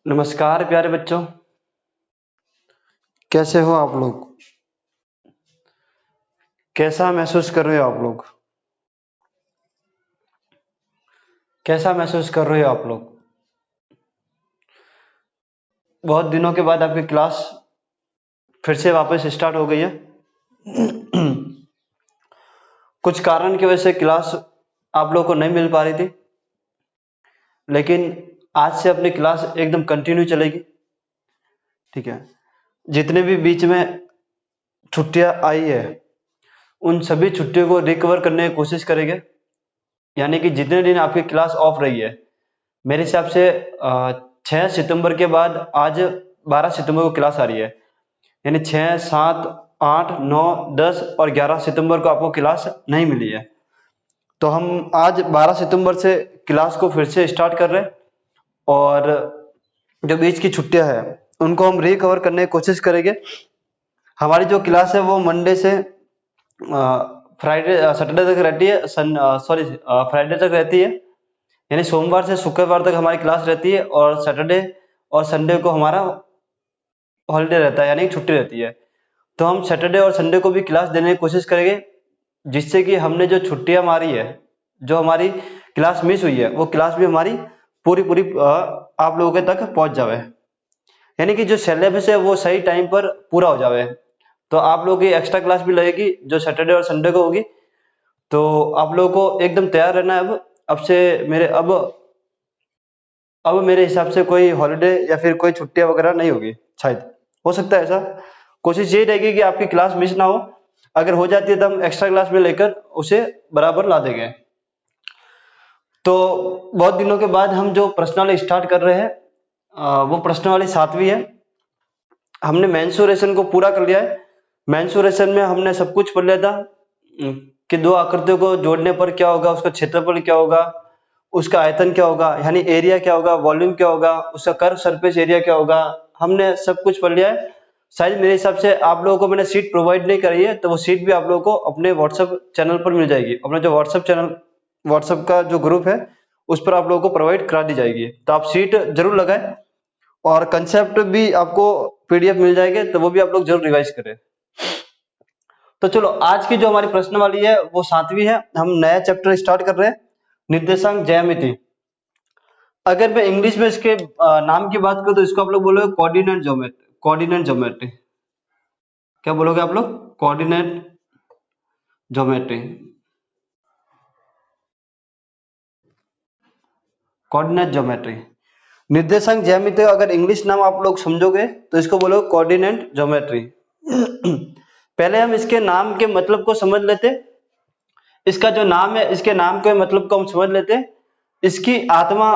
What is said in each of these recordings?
नमस्कार प्यारे बच्चों। कैसे हो आप लोग? कैसा महसूस कर रहे हो आप लोग? कैसा महसूस कर रहे हो आप लोग? बहुत दिनों के बाद आपकी क्लास फिर से वापस स्टार्ट हो गई है। कुछ कारण की वजह से क्लास आप लोगों को नहीं मिल पा रही थी, लेकिन आज से अपनी क्लास एकदम कंटिन्यू चलेगी। ठीक है। जितने भी बीच में छुट्टियां आई है, उन सभी छुट्टियों को रिकवर करने की कोशिश करेंगे। यानी कि जितने दिन आपकी क्लास ऑफ रही है, मेरे हिसाब से 6 सितंबर के बाद आज 12 सितंबर को क्लास आ रही है। यानी 6, 7, 8, 9, 10 और 11 सितंबर को आपको क्लास नहीं मिली है। तो हम आज 12 सितंबर से क्लास को फिर से स्टार्ट कर रहे हैं, और जो बीच की छुट्टियां हैं उनको हम रिकवर करने की कोशिश करेंगे। हमारी जो क्लास है वो मंडे से फ्राइडे सैटरडे तक रहती है, फ्राइडे तक रहती है। यानी सोमवार से शुक्रवार तक हमारी क्लास रहती है, और सैटरडे और संडे को हमारा हॉलीडे रहता है, यानी छुट्टी रहती है। तो हम सैटरडे और संडे को भी क्लास देने की कोशिश करेंगे, जिससे कि हमने जो छुट्टियां मारी है, जो हमारी क्लास मिस हुई है, वो क्लास भी हमारी पूरी पूरी आप लोगों के तक पहुंच जावे। यानी कि जो सिलेबस है वो सही टाइम पर पूरा हो जावे। तो आप लोगों की एक्स्ट्रा क्लास भी लगेगी जो सैटरडे और संडे को होगी। तो आप लोगों को एकदम तैयार रहना है। अब से अब मेरे हिसाब से कोई हॉलीडे या फिर कोई छुट्टियां वगैरह नहीं होगी, शायद। हो सकता है ऐसा। कोशिश यही रहेगी कि आपकी क्लास मिस ना हो। अगर हो जाती है तो हम एक्स्ट्रा क्लास में लेकर उसे बराबर ला देंगे। तो बहुत दिनों के बाद हम जो प्रश्नावली स्टार्ट कर रहे हैं, वो प्रश्नावली 7वीं है। हमने मेंसुरेशन को पूरा कर लिया है। मेंसुरेशन में हमने सब कुछ पढ़ लिया था कि दो आकृतियों को जोड़ने पर क्या होगा, उसका क्षेत्रफल क्या होगा, उसका आयतन क्या होगा, यानी एरिया क्या होगा, वॉल्यूम क्या होगा, उसका कर्व सरफेस एरिया क्या होगा। हमने सब कुछ पढ़ लिया है। शायद मेरे हिसाब से आप लोगों को मैंने सीट प्रोवाइड नहीं करी है, तो वो सीट भी आप लोगों को अपने व्हाट्सएप चैनल पर मिल जाएगी। अपना जो व्हाट्सएप का जो ग्रुप है, उस पर आप लोगों को प्रोवाइड करा दी जाएगी। तो आप सीट जरूर लगाएं, और कंसेप्ट भी आपको पीडीएफ मिल जाएंगे, तो वो भी आप लोग जरूर रिवाइज करें। तो चलो, आज की जो हमारी प्रश्न वाली है वो 7वीं है। हम नया चैप्टर स्टार्ट कर रहे हैं, निर्देशांक ज्यामिति। अगर मैं इंग्लिश में इसके नाम की बात करूं तो इसको आप लोग बोलोगे कोऑर्डिनेट ज्योमेट्री। कोऑर्डिनेट ज्योमेट्री क्या बोलोगे आप लोग? Coordinate geometry. कोऑर्डिनेट ज्योमेट्री, निर्देशांक ज्यामिति। अगर इंग्लिश नाम आप लोग समझोगे तो इसको बोलोगे कोऑर्डिनेट ज्योमेट्री। पहले हम इसके नाम के मतलब को समझ लेते। इसका जो नाम है, इसके नाम के मतलब को हम समझ लेते। इसकी आत्मा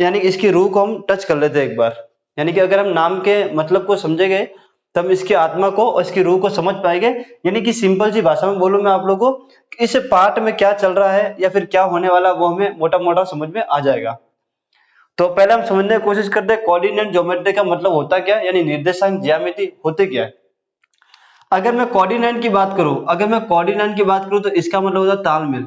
यानी इसकी रूह को हम टच कर लेते एक बार। यानी कि अगर हम नाम के मतलब को समझेंगे, तब इसकी आत्मा को और इसकी रूह को समझ पाएंगे। यानी कि सिंपल सी भाषा में बोलूं मैं आप लोगों को, इस पार्ट में क्या चल रहा है या फिर क्या होने वाला, वो हमें मोटा मोटा समझ में आ जाएगा। तो पहले हम समझने की कोशिश करते हैं कोऑर्डिनेट ज्योमेट्री का मतलब होता क्या है, यानी निर्देशांक ज्यामिति होते क्या है। अगर मैं कोऑर्डिनेट की बात करूं तो इसका मतलब होता है तालमेल।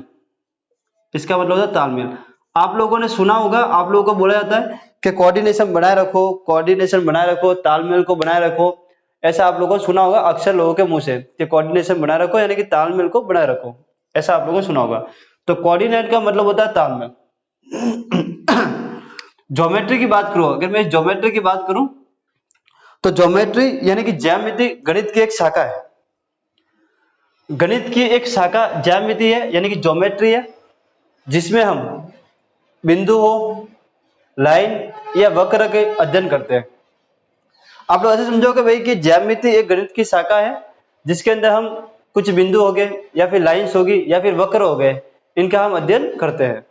इसका मतलब होता है तालमेल। आप लोगों ने सुना होगा, आप लोगों को बोला जाता है कि कोऑर्डिनेशन बनाए रखो, कोऑर्डिनेशन बनाए रखो, तालमेल को बनाए रखो। ऐसा आप लोगों को सुना होगा अक्सर लोगों के मुंह से कि कोऑर्डिनेशन बनाए रखो, यानी कि तालमेल को बनाए रखो। ऐसा आप लोगों को सुना होगा। तो कोऑर्डिनेट का मतलब होता है तालमेल। ज्योमेट्री की बात करूं, अगर मैं ज्योमेट्री की बात करूं तो ज्योमेट्री यानी कि ज्यामिति गणित की एक शाखा है। गणित की एक शाखा ज्यामिति है, यानी कि ज्योमेट्री है, जिसमें हम बिंदु हो, लाइन या वक्र के अध्ययन करते हैं। आप लोग ऐसे समझोगे भाई कि ज्यामिति एक गणित की शाखा है, जिसके अंदर हम कुछ बिंदु हो गए या फिर लाइंस होगी या फिर वक्र हो गए, इनका हम अध्ययन करते हैं।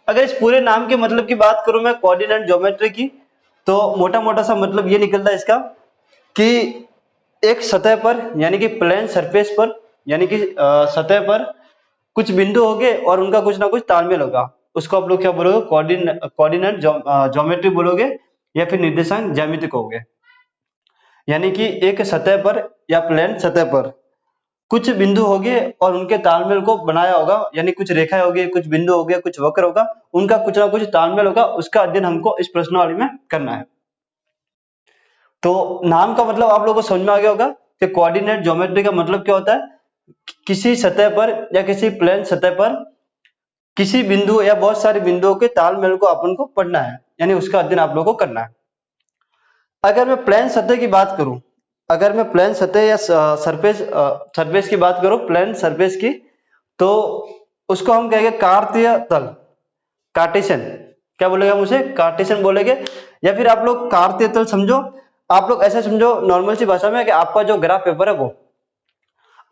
अगर इस पूरे नाम के मतलब की बात करूं मैं कोऑर्डिनेट ज्योमेट्री की, तो मोटा मोटा सा मतलब ये निकलता है इसका कि एक सतह पर, यानी कि प्लेन सरफेस पर, यानी कि सतह पर कुछ बिंदु होंगे और उनका कुछ ना कुछ तालमेल होगा। उसको आप लोग क्या बोलोगे? कोऑर्डिनेट ज्योमेट्री बोलोगे, या फिर निर्देशांक ज्यामिति कहोगे। यानी कि एक सतह पर या प्लेन सतह पर कुछ बिंदु होंगे और उनके तालमेल को बनाया होगा, यानी कुछ रेखाएं होगी, कुछ बिंदु होंगे, कुछ वक्र होगा, उनका कुछ ना कुछ तालमेल होगा। उसका अध्ययन हमको इस प्रश्नावली में करना है। तो नाम का मतलब आप लोगों को समझ में आ गया होगा कि कोऑर्डिनेट ज्योमेट्री का मतलब क्या होता है। किसी सतह पर या किसी प्लेन सतह पर किसी बिंदु या बहुत सारे बिंदुओं के तालमेल को अपन को पढ़ना है, यानी उसका अध्ययन आप लोगों को करना है। अगर मैं प्लेन सतह की बात करूं, अगर मैं प्लेन सतह या सरफेस की बात करूं, प्लेन सरफेस की, तो उसको हम कहेंगे कार्तीय तल, कार्टेशियन। क्या बोलेगा मुझे? कार्टेशियन बोलेंगे। या फिर आप लोग कार्तीय तल समझो, आप लोग ऐसा समझो नॉर्मल सी भाषा में कि आपका जो ग्राफ पेपर है वो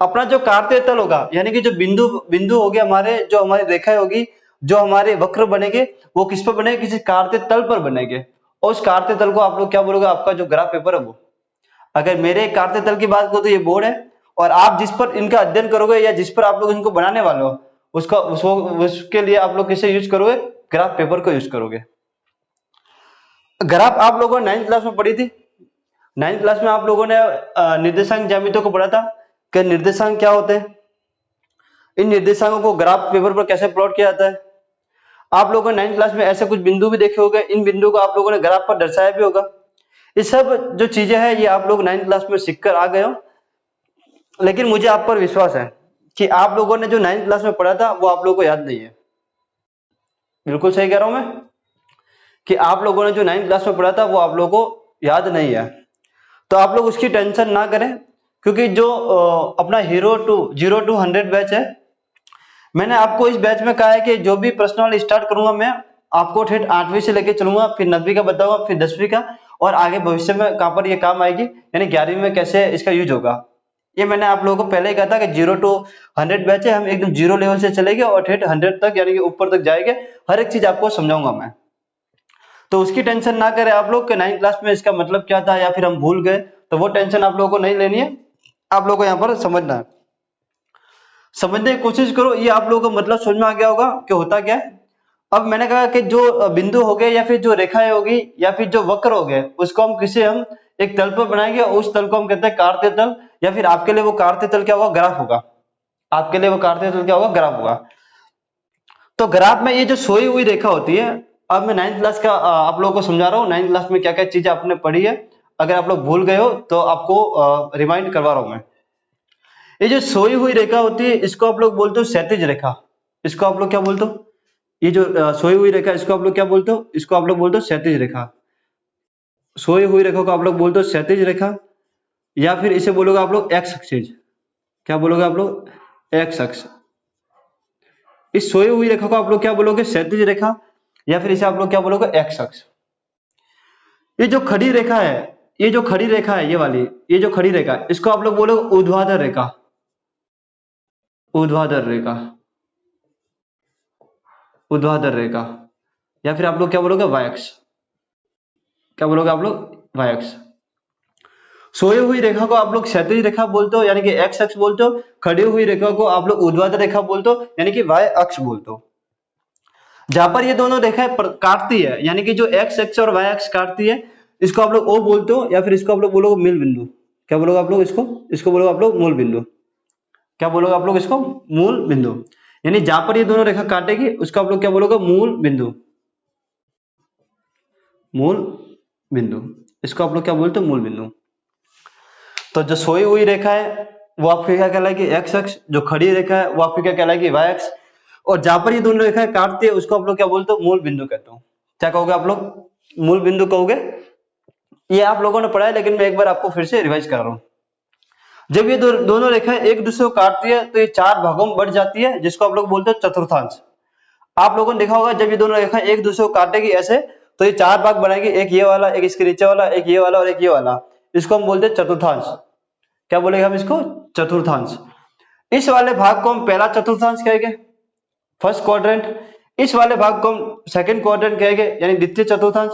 अपना जो कार्तीय तल होगा, यानी कि जो बिंदु बिंदु हो गया हमारे, जो हमारी रेखाएं होगी, जो हमारे वक्र बनेंगे, वो किस पर बनेंगे? किसी कार्तीय तल पर बनेंगे। और उस कार्तीय तल को आप लोग क्या बोलोगे? आपका जो ग्राफ पेपर है वो। अगर मेरे कार्तीय तल की बात करो तो ये बोर्ड है, और आप जिस पर इनका अध्ययन करोगे या जिस पर आप लोग इनको बनाने वाले हो, उसके लिए आप लोग किसे यूज करोगे? ग्राफ पेपर को यूज करोगे। ग्राफ आप लोगों ने 9th क्लास में पढ़ी थी। 9th क्लास में आप लोगों ने निर्देशांक ज्यामितियों को पढ़ा था कि निर्देशांक क्या होते हैं, इन निर्देशांकों को ग्राफ पेपर पर कैसे प्लॉट किया जाता है। आप लोगों ने 9th क्लास में ऐसे कुछ बिंदु भी देखे होंगे, इन बिंदु को आप लोगों ने ग्राफ पर दर्शाया भी होगा। ये सब जो चीजें हैं ये आप लोग 9th क्लास में सीखकर आ गए हो। लेकिन मुझे आप पर विश्वास है कि आप लोगों ने जो 9th क्लास में पढ़ा था वो आप लोगों को याद नहीं है। बिल्कुल सही कह रहा हूं मैं कि आप लोगों ने जो 9th क्लास में पढ़ा था वो आप लोगों को याद नहीं है। तो आप लोग उसकी टेंशन ना करें, क्योंकि जो अपना जीरो टू 100 बैच है, मैंने आपको इस बैच में कहा है कि जो भी प्रश्न स्टार्ट करूंगा मैं आपको ठेठ 8वीं से लेके चलूंगा, फिर 9वीं का बताऊंगा, फिर 10वीं का, और आगे भविष्य में कहां पर ये काम आएगी, यानी 11वीं में कैसे इसका यूज होगा। ये मैंने आप लोगों को पहले ही कहा था कि 0 to 100 बैच है, हम एकदम 0 लेवल से चलेंगे और ठेठ 100 तक, यानी कि ऊपर तक जाएंगे। हर एक चीज आपको समझाऊंगा मैं। तो उसकी टेंशन ना करें आप लोग कि 9th क्लास में इसका मतलब क्या था या फिर हम भूल गए, तो वो टेंशन आप लोगों को नहीं लेनी है। आप लोगों को यहाँ पर समझना है, समझने की कोशिश करो। ये आप लोगों को मतलब समझ में आ गया होगा कि होता क्या है। अब मैंने कहा कि जो बिंदु हो गए या फिर जो रेखाएं होगी या फिर जो वक्र हो गए, उसको हम एक तल पर बनाएंगे और उस तल को हम कहते हैं कार्तीय तल, या फिर आपके लिए वो कार्तीय तल क्या होगा? ग्राफ होगा। आपके लिए वो कार्तीय तल क्या होगा? ग्राफ होगा। तो ग्राफ में ये जो सोई हुई रेखा होती है, अब मैं 9th क्लास का आप लोगों को समझा रहा हूँ, 9th क्लास में क्या क्या चीजें आपने पढ़ी है। अगर आप लोग भूल गए हो तो आपको रिमाइंड करवा रहा हूं मैं। ये जो सोई हुई रेखा होती है इसको आप लोग बोलते हो क्षैतिज रेखा। इसको आप लोग क्या बोलते हो? ये जो सोई हुई रेखा, इसको आप लोग क्या बोलते हो? इसको आप लोग बोलते हो क्षैतिज रेखा। सोई हुई रेखा को आप लोग बोलते हो क्षैतिज रेखा, या फिर इसे बोलोगे आप लोग एक्स एक्सिस। क्या बोलोगे आप लोग? एक्स अक्ष। इस सोई हुई रेखा को आप लोग क्या बोलोगे? क्षैतिज रेखा, या फिर इसे आप लोग क्या बोलोगे? एक्स अक्ष। ये जो खड़ी रेखा है, ये जो खड़ी रेखा है, ये वाली, ये जो खड़ी रेखा है, इसको आप लोग बोलोगे ऊर्ध्वाधर रेखा। ऊर्ध्वाधर रेखा, ऊर्ध्वाधर रेखा, या फिर आप लोग क्या बोलोगे? वाय अक्ष। क्या बोलोगे आप लोग? वाय अक्ष। सोई हुई रेखा को आप लोग क्षैतिज रेखा बोलते हो, यानी कि एक्स अक्ष बोलते हो। खड़ी हुई रेखा को आप लोग ऊर्ध्वाधर रेखा बोलते हो, यानी कि वाय अक्ष बोलते हो। जहां पर ये दोनों रेखाएं काटती है, यानी कि जो एक्स अक्ष और वाय अक्ष काटती है, इसको आप लोग ओ बोलते हो, या फिर इसको आप लोग बोलोगे मूल बिंदु। क्या बोलोगे आप लोग? इसको इसको बोलोगे आप लोग मूल बिंदु। क्या बोलोगे आप लोग? इसको मूल बिंदु। यानी जहां पर ये दोनों रेखा काटेगी उसको आप लोग क्या बोलोगे? मूल बिंदु। मूल बिंदु, इसको आप लोग क्या बोलते हो? मूल बिंदु। तो जो सोई हुई रेखा है वो आपकी क्या कहलाएगी? एक्स अक्ष। जो खड़ी रेखा है वो आपकी क्या कहलाएगी? वाय अक्ष। और जहां पर ये दोनों रेखाएं काटती है उसको आप लोग क्या बोलते हो? मूल बिंदु कहते हो। क्या कहोगे आप लोग? मूल बिंदु कहोगे। ये आप लोगों ने पढ़ा है, लेकिन मैं एक बार आपको फिर से रिवाइज कर रहा हूँ। जब ये दोनों रेखाएं एक दूसरे को काटती है तो ये 4 भागों में बढ़ जाती है, जिसको आप लोग बोलते हो चतुर्थांश। आप लोगों ने देखा होगा जब ये दोनों रेखाएं एक दूसरे को काटेगी ऐसे, तो ये 4 भाग बनाएगी, एक ये वाला, एक इसके नीचे वाला, एक ये वाला और एक ये वाला। इसको हम बोलते हैं चतुर्थांश। क्या बोलेंगे हम इसको? चतुर्थांश। इस वाले भाग को हम पहला चतुर्थांश कहेंगे, फर्स्ट क्वाड्रेंट। इस वाले भाग को हम सेकंड क्वाड्रेंट कहेंगे, यानी द्वितीय चतुर्थांश।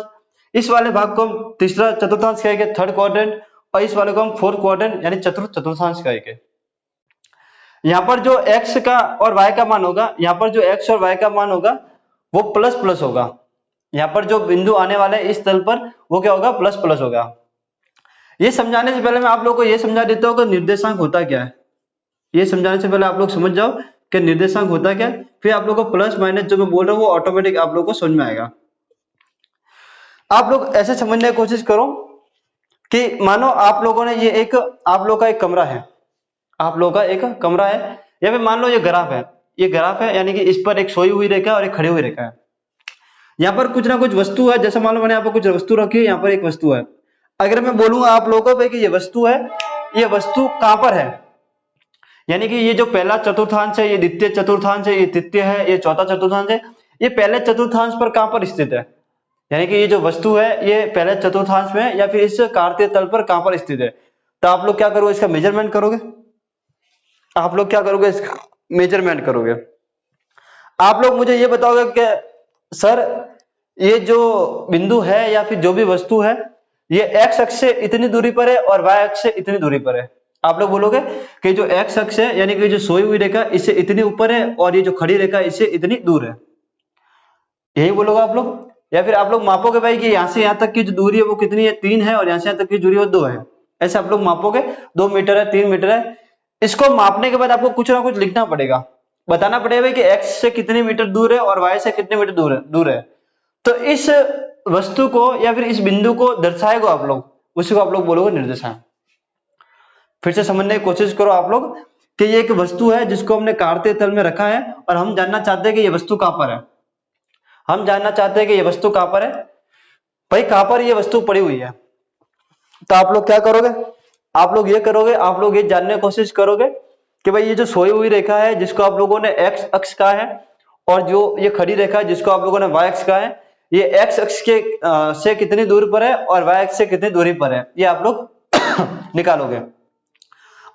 इस वाले भाग को हम तीसरा चतुर्थांश कहेंगे, थर्ड क्वाड्रेंट। और इस वाले को हम फोर्थ क्वाड्रेंट यानी चतुर्थ चतुर्थांश कहेंगे। यहाँ पर जो x का और y का मान होगा, यहाँ पर जो x और y का मान होगा वो प्लस प्लस होगा। यहाँ पर जो बिंदु आने वाले हैं इस तल पर वो क्या होगा? प्लस प्लस होगा। ये समझाने से पहले मैं आप लोगों को ये समझा देता हूँ कि निर्देशांक होता क्या है। ये समझाने से पहले आप लोग समझ जाओ कि निर्देशांक होता क्या है, फिर आप लोग को प्लस माइनस जो मैं बोल रहा हूँ वो ऑटोमेटिक आप लोग को समझ में आएगा। आप लोग ऐसे समझने की कोशिश करो कि मानो आप लोगों ने ये एक आप लोग का एक कमरा है, आप लोगों का एक कमरा है, या फिर मान लो ये ग्राफ है, ये ग्राफ है, यानी कि इस पर एक सोई हुई रेखा और एक खड़ी हुई रेखा है। यहाँ पर कुछ ना कुछ वस्तु है, जैसे मान लो मैंने यहाँ पर कुछ वस्तु रखी है, यहाँ पर एक वस्तु है। अगर मैं बोलूंगा आप लोगों को कि ये वस्तु है, ये वस्तु कहां पर है, यानी कि ये जो पहला चतुर्थांश है, ये द्वितीय चतुर्थांश है, ये तृतीय है, ये चौथा चतुर्थांश है, ये पहले चतुर्थांश पर कहां पर स्थित है, यानी कि ये जो वस्तु है ये पहले चतुर्थांश में या फिर इस कार्तीय तल पर कहां पर स्थित है। तो आप लोग क्या करोगे, इसका मेजरमेंट करोगे, आप लोग क्या करोगे, इसका मेजरमेंट करोगे। आप लोग मुझे ये बताओगे कि सर ये जो बिंदु है या फिर जो भी वस्तु है ये एक्स अक्ष से इतनी दूरी पर है और वाई अक्ष से इतनी दूरी पर है। आप लोग बोलोगे कि जो एक्स अक्ष है यानी कि जो सोई हुई रेखा इससे इतनी ऊपर है और ये जो खड़ी रेखा इससे इतनी दूर है, यही बोलोगे आप लोग। या फिर आप लोग मापोगे भाई कि यहाँ से यहाँ तक की जो दूरी है वो कितनी है, 3 है, और यहाँ से यहाँ तक की दूरी वो 2 है, ऐसे आप लोग मापोगे 2 मीटर है, 3 मीटर है। इसको मापने के बाद आपको कुछ ना कुछ लिखना पड़ेगा, बताना पड़ेगा कि एक्स से कितने मीटर दूर है और वाई से कितने मीटर दूर है। तो इस वस्तु को या फिर इस बिंदु को दर्शाएगा आप लोग, उसी को आप लोग बोलोगे निर्देशांक। फिर से समझने की कोशिश करो आप लोग कि ये एक वस्तु है जिसको हमने कार्तीय तल में रखा है और हम जानना चाहते हैं कि ये वस्तु कहां पर है, हम जानना चाहते हैं कि ये वस्तु कहां पर है, भाई कहां पर ये वस्तु पड़ी हुई है। तो आप लोग क्या करोगे, आप लोग ये करोगे, आप लोग ये जानने की कोशिश करोगे कि भाई ये जो सोई हुई रेखा है जिसको आप लोगों ने एक्स अक्ष कहा है और जो ये खड़ी रेखा है जिसको आप लोगों ने वाई अक्ष कहा है, ये एक्स अक्ष के से कितनी दूरी पर है और वाई अक्ष से कितनी दूरी पर है, ये आप लोग निकालोगे।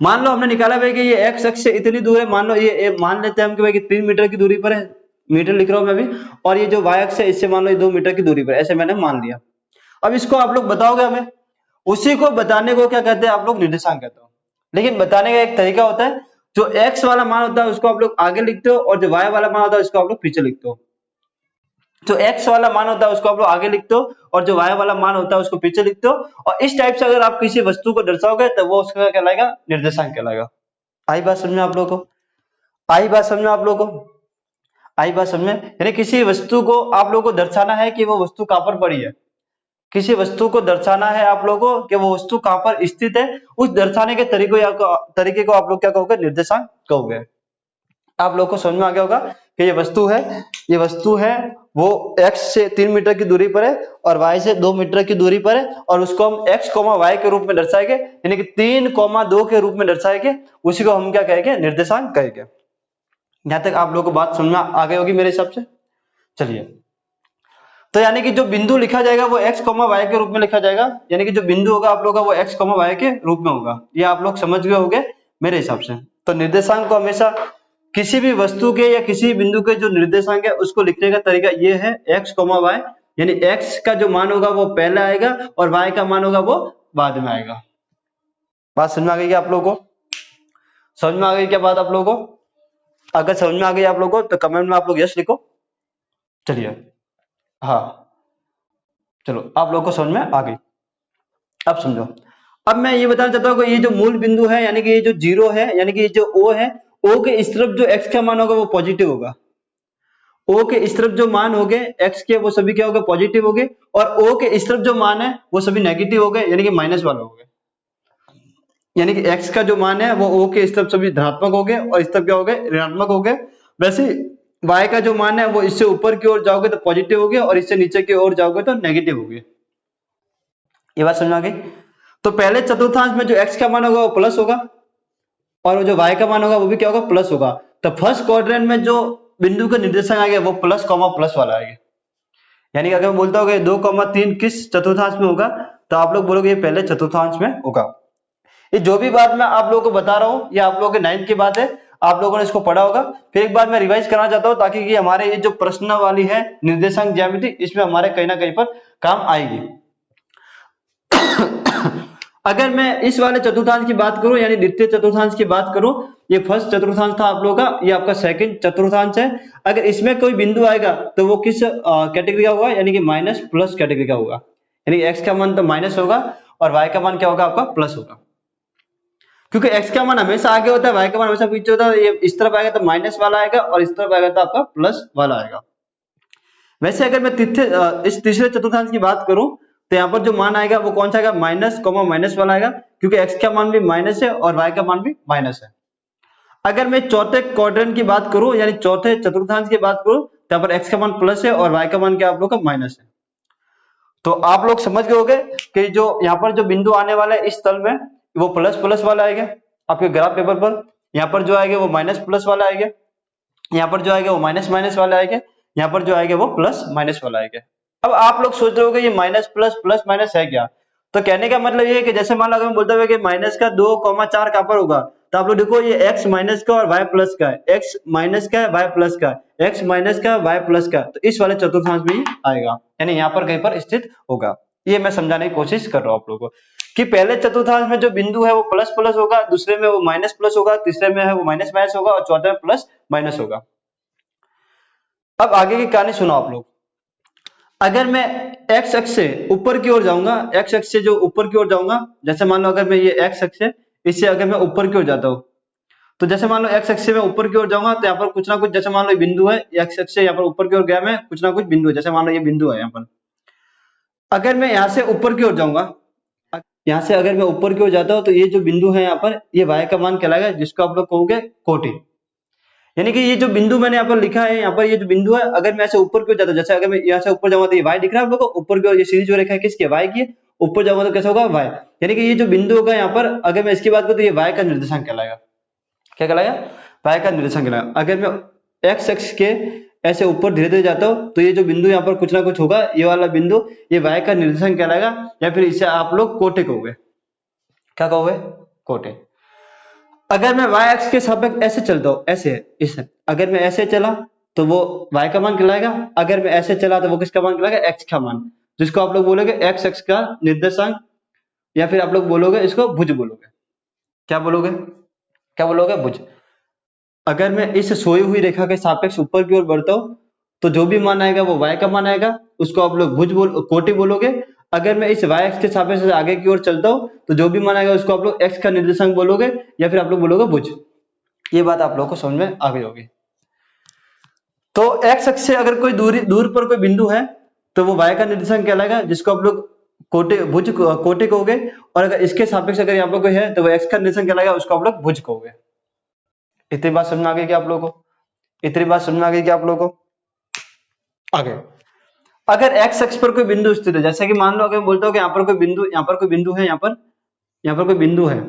मान लो हमने निकाला भाई कि ये एक्स अक्ष से इतनी दूर है, मान लो ये मान लेते हैं हम कि भाई 3 मीटर की दूरी पर है, मीटर लिख रहा हूं मैं अभी, और ये जो वाई अक्ष है इससे मान लो 2 मीटर की दूरी पर, ऐसे मैंने मान लिया। अब इसको आप लोग बताओगे हमें, उसी को बताने को क्या कहते हैं आप लोग, निर्देशांक कहते हो। लेकिन बताने का एक तरीका होता है, जो एक्स वाला मान होता है उसको आप लोग आगे लिखते हो और जो वाई वाला मान होता है उसको आप लोग पीछे लिखते हो। जो एक्स वाला मान होता है उसको आप लोग आगे लिखते हो और जो वाई वाला मान होता है उसको पीछे लिखते हो। और इस टाइप से अगर आप किसी वस्तु को दर्शाओगे तो वो उसका कहलाएगा, निर्देशांक कहलाएगा। आई बात समझ में आप लोगों को, आई बात समझ में आप लोगों को, आई बात समझ में। यानी किसी वस्तु को आप लोगों को दर्शाना है कि वो वस्तु कहां पर पड़ी है, किसी वस्तु को दर्शाना है आप लोगों को कि वो वस्तु कहां पर स्थित है, उस दर्शाने के तरीके को आप लोग क्या कहोगे, निर्देशांक कहोगे। आप लोग को समझ में आ गया होगा कि ये वस्तु है, ये वस्तु है वो x से 3 मीटर की दूरी पर है और y से 2 मीटर की दूरी पर है और उसको हम x, y के रूप में दर्शाएंगे, यानी कि 3, 2 के रूप में दर्शाएंगे, उसी को हम क्या कहेंगे, निर्देशांक कहेंगे। यहां तक आप लोगों को बात समझ में आ गई होगी मेरे हिसाब से। चलिए, तो यानी कि जो बिंदु लिखा जाएगा वो x, y के रूप में लिखा जाएगा, यानी कि जो बिंदु होगा आप लोग का वो x, y के रूप में होगा। ये आप लोग समझ गए होंगे मेरे हिसाब से। तो निर्देशांक को हमेशा किसी भी वस्तु के या किसी बिंदु के जो निर्देशांक है उसको लिखने का तरीका ये है, x, y, यानी x का जो मान होगा वो पहले आएगा और y का मान होगा वो बाद में आएगा। बात समझ में आ गई क्या आप लोगों को, समझ में आ गई क्या बात आप लोगों को? अगर समझ में आ गई आप लोगों को तो कमेंट में आप लोग यस लिखो। चलिए, हाँ चलो, आप लोगों को समझ में आ गई, अब समझो। अब मैं ये बताना चाहता हूँ कि ये जो मूल बिंदु है यानी कि ये जो 0 है, यानी कि ये जो O है, O के इस तरफ जो x का मान होगा वो पॉजिटिव होगा, O के इस तरफ जो मान होंगे x के वो सभी क्या होगा, पॉजिटिव होंगे, और O के इस तरफ जो मान है वो सभी नेगेटिव हो गए, यानी कि माइनस वाले हो गए। यानी कि x का जो मान है वो O के इस तरफ सभी धनात्मक हो गए और इस तरफ क्या हो गए, ऋणात्मक हो गए। वैसे y का जो मान है वो इससे ऊपर की ओर जाओगे तो पॉजिटिव हो गया और इससे नीचे की ओर जाओगे तो नेगेटिव हो गए। ये बात समझ आ गई। तो पहले चतुर्थांश में जो x का मान होगा वो प्लस होगा और जो y का मान होगा वो भी क्या होगा, प्लस होगा। तो फर्स्ट क्वाड्रेंट में जो बिंदु का निर्देशांक आएगा वो प्लस, प्लस वाला आएगा। यानी कि अगर मैं बोलता हूँ कि 2, 3 किस चतुर्थांश में होगा तो आप लोग बोलोगे ये पहले चतुर्थांश में होगा। ये जो भी बात मैं आप लोगों को बता रहा हूँ ये आप लोगों के 9th की बात है, आप लोगों ने इसको पढ़ा होगा। फिर एक बार मैं रिवाइज करना चाहता हूँ ताकि कि हमारे ये जो प्रश्न वाली है निर्देशांक ज्यामिति इसमें हमारे कहीं ना कहीं पर काम आएगी। अगर मैं इस वाले चतुर्थांश की बात करूं यानी द्वितीय चतुर्थांश की बात करूं, ये फर्स्ट चतुर्थांश था आप लोगों का, ये आपका सेकंड चतुर्थांश है। अगर इसमें कोई बिंदु आएगा तो वो किस कैटेगरी का होगा, यानी कि माइनस प्लस कैटेगरी का होगा। यानी एक्स का मान तो माइनस होगा और वाई का मान क्या होगा, आपका प्लस होगा। क्योंकि एक्स का मान हमेशा आगे होता है, वाई का मान हमेशा पीछे होता है। ये इस तरफ आएगा तो माइनस वाला आएगा और इस तरफ आएगा तो आपका प्लस वाला आएगा। वैसे अगर मैं इस तीसरे चतुर्थांश की बात करूं तो यहाँ पर जो मान आएगा वो कौन सा आएगा, माइनस कॉमा माइनस वाला आएगा, क्योंकि x का मान भी माइनस है और y का मान भी माइनस है। अगर मैं चौथे क्वाड्रेंट की बात करूं, यानी चौथे चतुर्थांश की बात करूं, तो यहाँ पर x का मान प्लस है और y का मान क्या आप लोग का माइनस है। तो आप लोग समझ गए होंगे कि जो यहाँ पर जो बिंदु आने वाला है इस तल में, वो प्लस प्लस वाला आएगा आपके ग्राफ पेपर पर। यहाँ पर जो आएगा वो माइनस प्लस वाला आएगा, यहाँ पर जो आएगा वो माइनस माइनस वाला आएगा, यहाँ पर जो आएगा वो प्लस माइनस वाला आएगा। अब आप लोग सोच रहे होंगे ये माइनस प्लस प्लस माइनस है क्या। तो कहने का मतलब ये है कि जैसे मान लो अगर मैं बोलता हूँ कि माइनस का 2,4 कहां पर होगा, तो आप लोग देखो ये x माइनस का और y प्लस का है, x माइनस का y प्लस का है, x माइनस का y प्लस का, तो इस वाले चतुर्थांश में ही आएगा, यानी यहाँ पर कहीं पर स्थित होगा। ये मैं समझाने की कोशिश कर रहा हूँ आप लोगों को कि पहले चतुर्थांश में जो बिंदु है वो प्लस प्लस होगा, दूसरे में वो माइनस प्लस होगा, तीसरे में है वो माइनस माइनस होगा और चौथे में प्लस माइनस होगा। अब आगे की कहानी सुनो आप लोग। अगर मैं x अक्ष से ऊपर की ओर जाऊंगा, x अक्ष से जो ऊपर की ओर जाऊंगा, जैसे मान लो अगर मैं ये x अक्ष है, इससे अगर मैं ऊपर की ओर जाता हूं, तो जैसे मान लो x अक्ष से मैं ऊपर की ओर जाऊंगा तो यहाँ पर कुछ ना कुछ, जैसे मान लो ये बिंदु है, x अक्ष से यहाँ पर ऊपर की ओर गया मैं, कुछ ना कुछ बिंदु है, जैसे मान लो ये बिंदु है यहाँ पर। अगर मैं यहाँ से ऊपर की ओर जाऊंगा, यहाँ से अगर मैं ऊपर की ओर जाता हूँ, तो ये जो बिंदु है यहाँ पर, ये y का मान कहलाएगा, जिसको आप लोग कहोगे कोटि। यानी कि ये जो बिंदु मैंने यहाँ पर लिखा है, यहाँ पर ये जो बिंदु है, अगर मैं ऐसे ऊपर की ओर जाता हूँ, जैसे अगर मैं यहाँ से ऊपर जाऊंगा तो ये y दिख रहा है आप लोगों को, ऊपर की ओर ये सीधी जो रेखा है किसकी है, y की है, ऊपर जाऊंगा तो कैसा होगा y। यानी कि ये जो बिंदु होगा यहाँ पर, अगर मैं इसकी बात करूँ तो ये y का निर्देशांक कहलाएगा। क्या कहलाएगा, y का निर्देशांक कहलाएगा। अगर मैं x अक्ष के ऐसे ऊपर धीरे धीरे जाता हूँ तो ये जो बिंदु यहाँ पर कुछ ना कुछ होगा, ये वाला बिंदु, ये y का निर्देशांक कहलाएगा, या फिर इसे आप लोग कोटि कहोगे। क्या कहोगे, कोटि। अगर मैं y अक्ष के सापेक्ष ऐसे चलता हूँ, ऐसे इसे, अगर मैं ऐसे चला तो वो y का मान कहलाएगा, अगर मैं ऐसे चला तो वो किसका मान कहलाएगा, x का मान, जिसको आप लोग बोलोगे x अक्ष का निर्देशांक, या फिर आप लोग बोलोगे इसको भुज बोलोगे। क्या बोलोगे, क्या बोलोगे, भुज। अगर मैं इस सोई हुई रेखा के सापेक्ष ऊपर की ओर बढ़ता हूँ तो जो भी मान आएगा वो y का मान आएगा, उसको आप लोग भुज कोटि बोलोगे। अगर मैं इस y अक्ष के सापेक्ष से आगे की ओर चलता हूँ तो जो भी मान आएगा उसको आप लोग x का निर्देशांक बोलोगे, या फिर आप लोग बोलोगे भुज। ये बात आप लोगों को समझ में आ गई होगी। तो x अक्ष से अगर कोई दूर पर कोई बिंदु है तो वो y का निर्देशांक कहलाएगा, जिसको आप लोग कोटि भुज कोटि कहोगे। और अगर इसके सापेक्ष अगर यहाँ पर कोई है तो वो x का निर्देशांक कहलाएगा, उसको आप लोग भुज कहोगे। इतनी बात समझ में आ गई क्या आप लोगों को, इतनी बात समझ में आ गई क्या आप लोगों को। आगे, अगर x अक्ष पर कोई बिंदु स्थित है, जैसे कि मान लो अगर मैं बोलता हूँ कि यहाँ पर कोई बिंदु, यहाँ पर कोई बिंदु है, यहाँ पर कोई बिंदु है।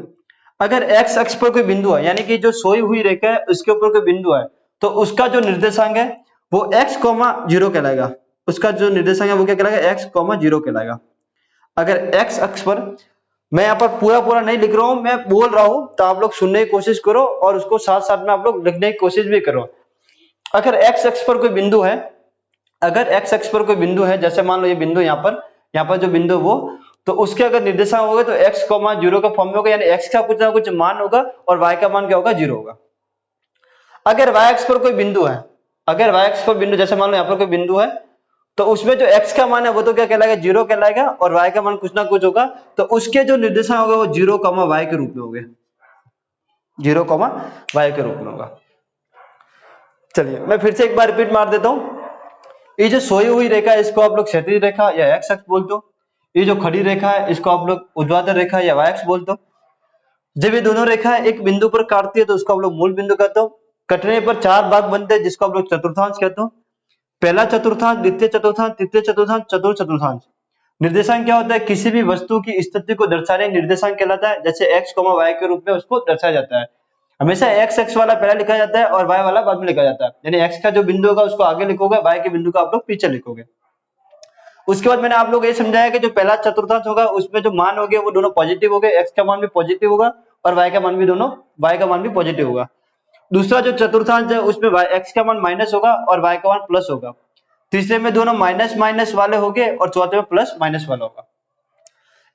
अगर x अक्ष पर कोई बिंदु है, यानी कि जो सोई हुई रेखा है उसके ऊपर कोई बिंदु है, तो उसका जो निर्देशांक है वो x, 0 कहलाएगा। उसका जो निर्देशांक है वो क्या कहलाएगा, x, 0 कहलाएगा। अगर x अक्ष पर, मैं यहाँ पर पूरा पूरा नहीं लिख रहा हूं, मैं बोल रहा हूं, तो आप लोग सुनने की कोशिश करो और उसको साथ साथ में आप लोग लिखने की कोशिश भी करो। अगर x अक्ष पर कोई बिंदु है, अगर x अक्ष पर कोई बिंदु है, जैसे मान लो ये बिंदु यहाँ पर जो बिंदु वो, तो उसके अगर निर्देशांक होगा तो x, 0 का फॉर्म में होगा, यानी x का कुछ ना कुछ मान होगा और y का मान क्या होगा, 0 होगा। अगर y अक्ष पर कोई बिंदु है, अगर y अक्ष पर बिंदु, जैसे मान लो यहाँ पर कोई बिंदु है, तो उसमें जो x का मान है वो तो क्या कहलाएगा, 0 कहलाएगा, और y का मान कुछ ना कुछ होगा, तो उसके जो निर्देशांक होगा वो 0, y के रूप में होंगे, 0, y के रूप में होगा। चलिए मैं फिर से एक बार रिपीट मार देता हूं। ये जो सोई हुई रेखा है इसको आप लोग क्षैतिज रेखा या x अक्ष बोलते हो। ये जो खड़ी रेखा है इसको आप लोग ऊर्ध्वाधर रेखा या y अक्ष बोलते हो। जब ये दोनों रेखाएं एक बिंदु पर काटती है तो उसको आप लोग मूल बिंदु कहते हो। कटने पर 4 भाग बनते हैं जिसको आप लोग चतुर्थांश कहते हो। पहला चतुर्थांश, द्वितीय चतुर्थांश, तृतीय चतुर्थांश, चतुर्थ चतुर्थांश। निर्देशांक क्या होता है, किसी भी वस्तु की स्थिति को दर्शाने निर्देशांक कहलाता है, जैसे x, y के रूप में उसको दर्शाया जाता है। हमेशा x अक्ष वाला पहले लिखा जाता है और y वाला बाद में लिखा जाता है, यानी x का जो बिंदु होगा उसको आगे लिखोगे, y के बिंदु को आप लोग पीछे लिखोगे। उसके बाद मैंने आप लोग ये समझाया कि जो पहला चतुर्थांश होगा उसमें जो मान होंगे वो दोनों पॉजिटिव होंगे, x का मान भी पॉजिटिव होगा और y का मान भी पॉजिटिव होगा। दूसरा जो चतुर्थांश है उसमें x का मान माइनस होगा और y का मान प्लस होगा। तीसरे में दोनों माइनस माइनस वाले होंगे और चौथे में प्लस माइनस वाला होगा।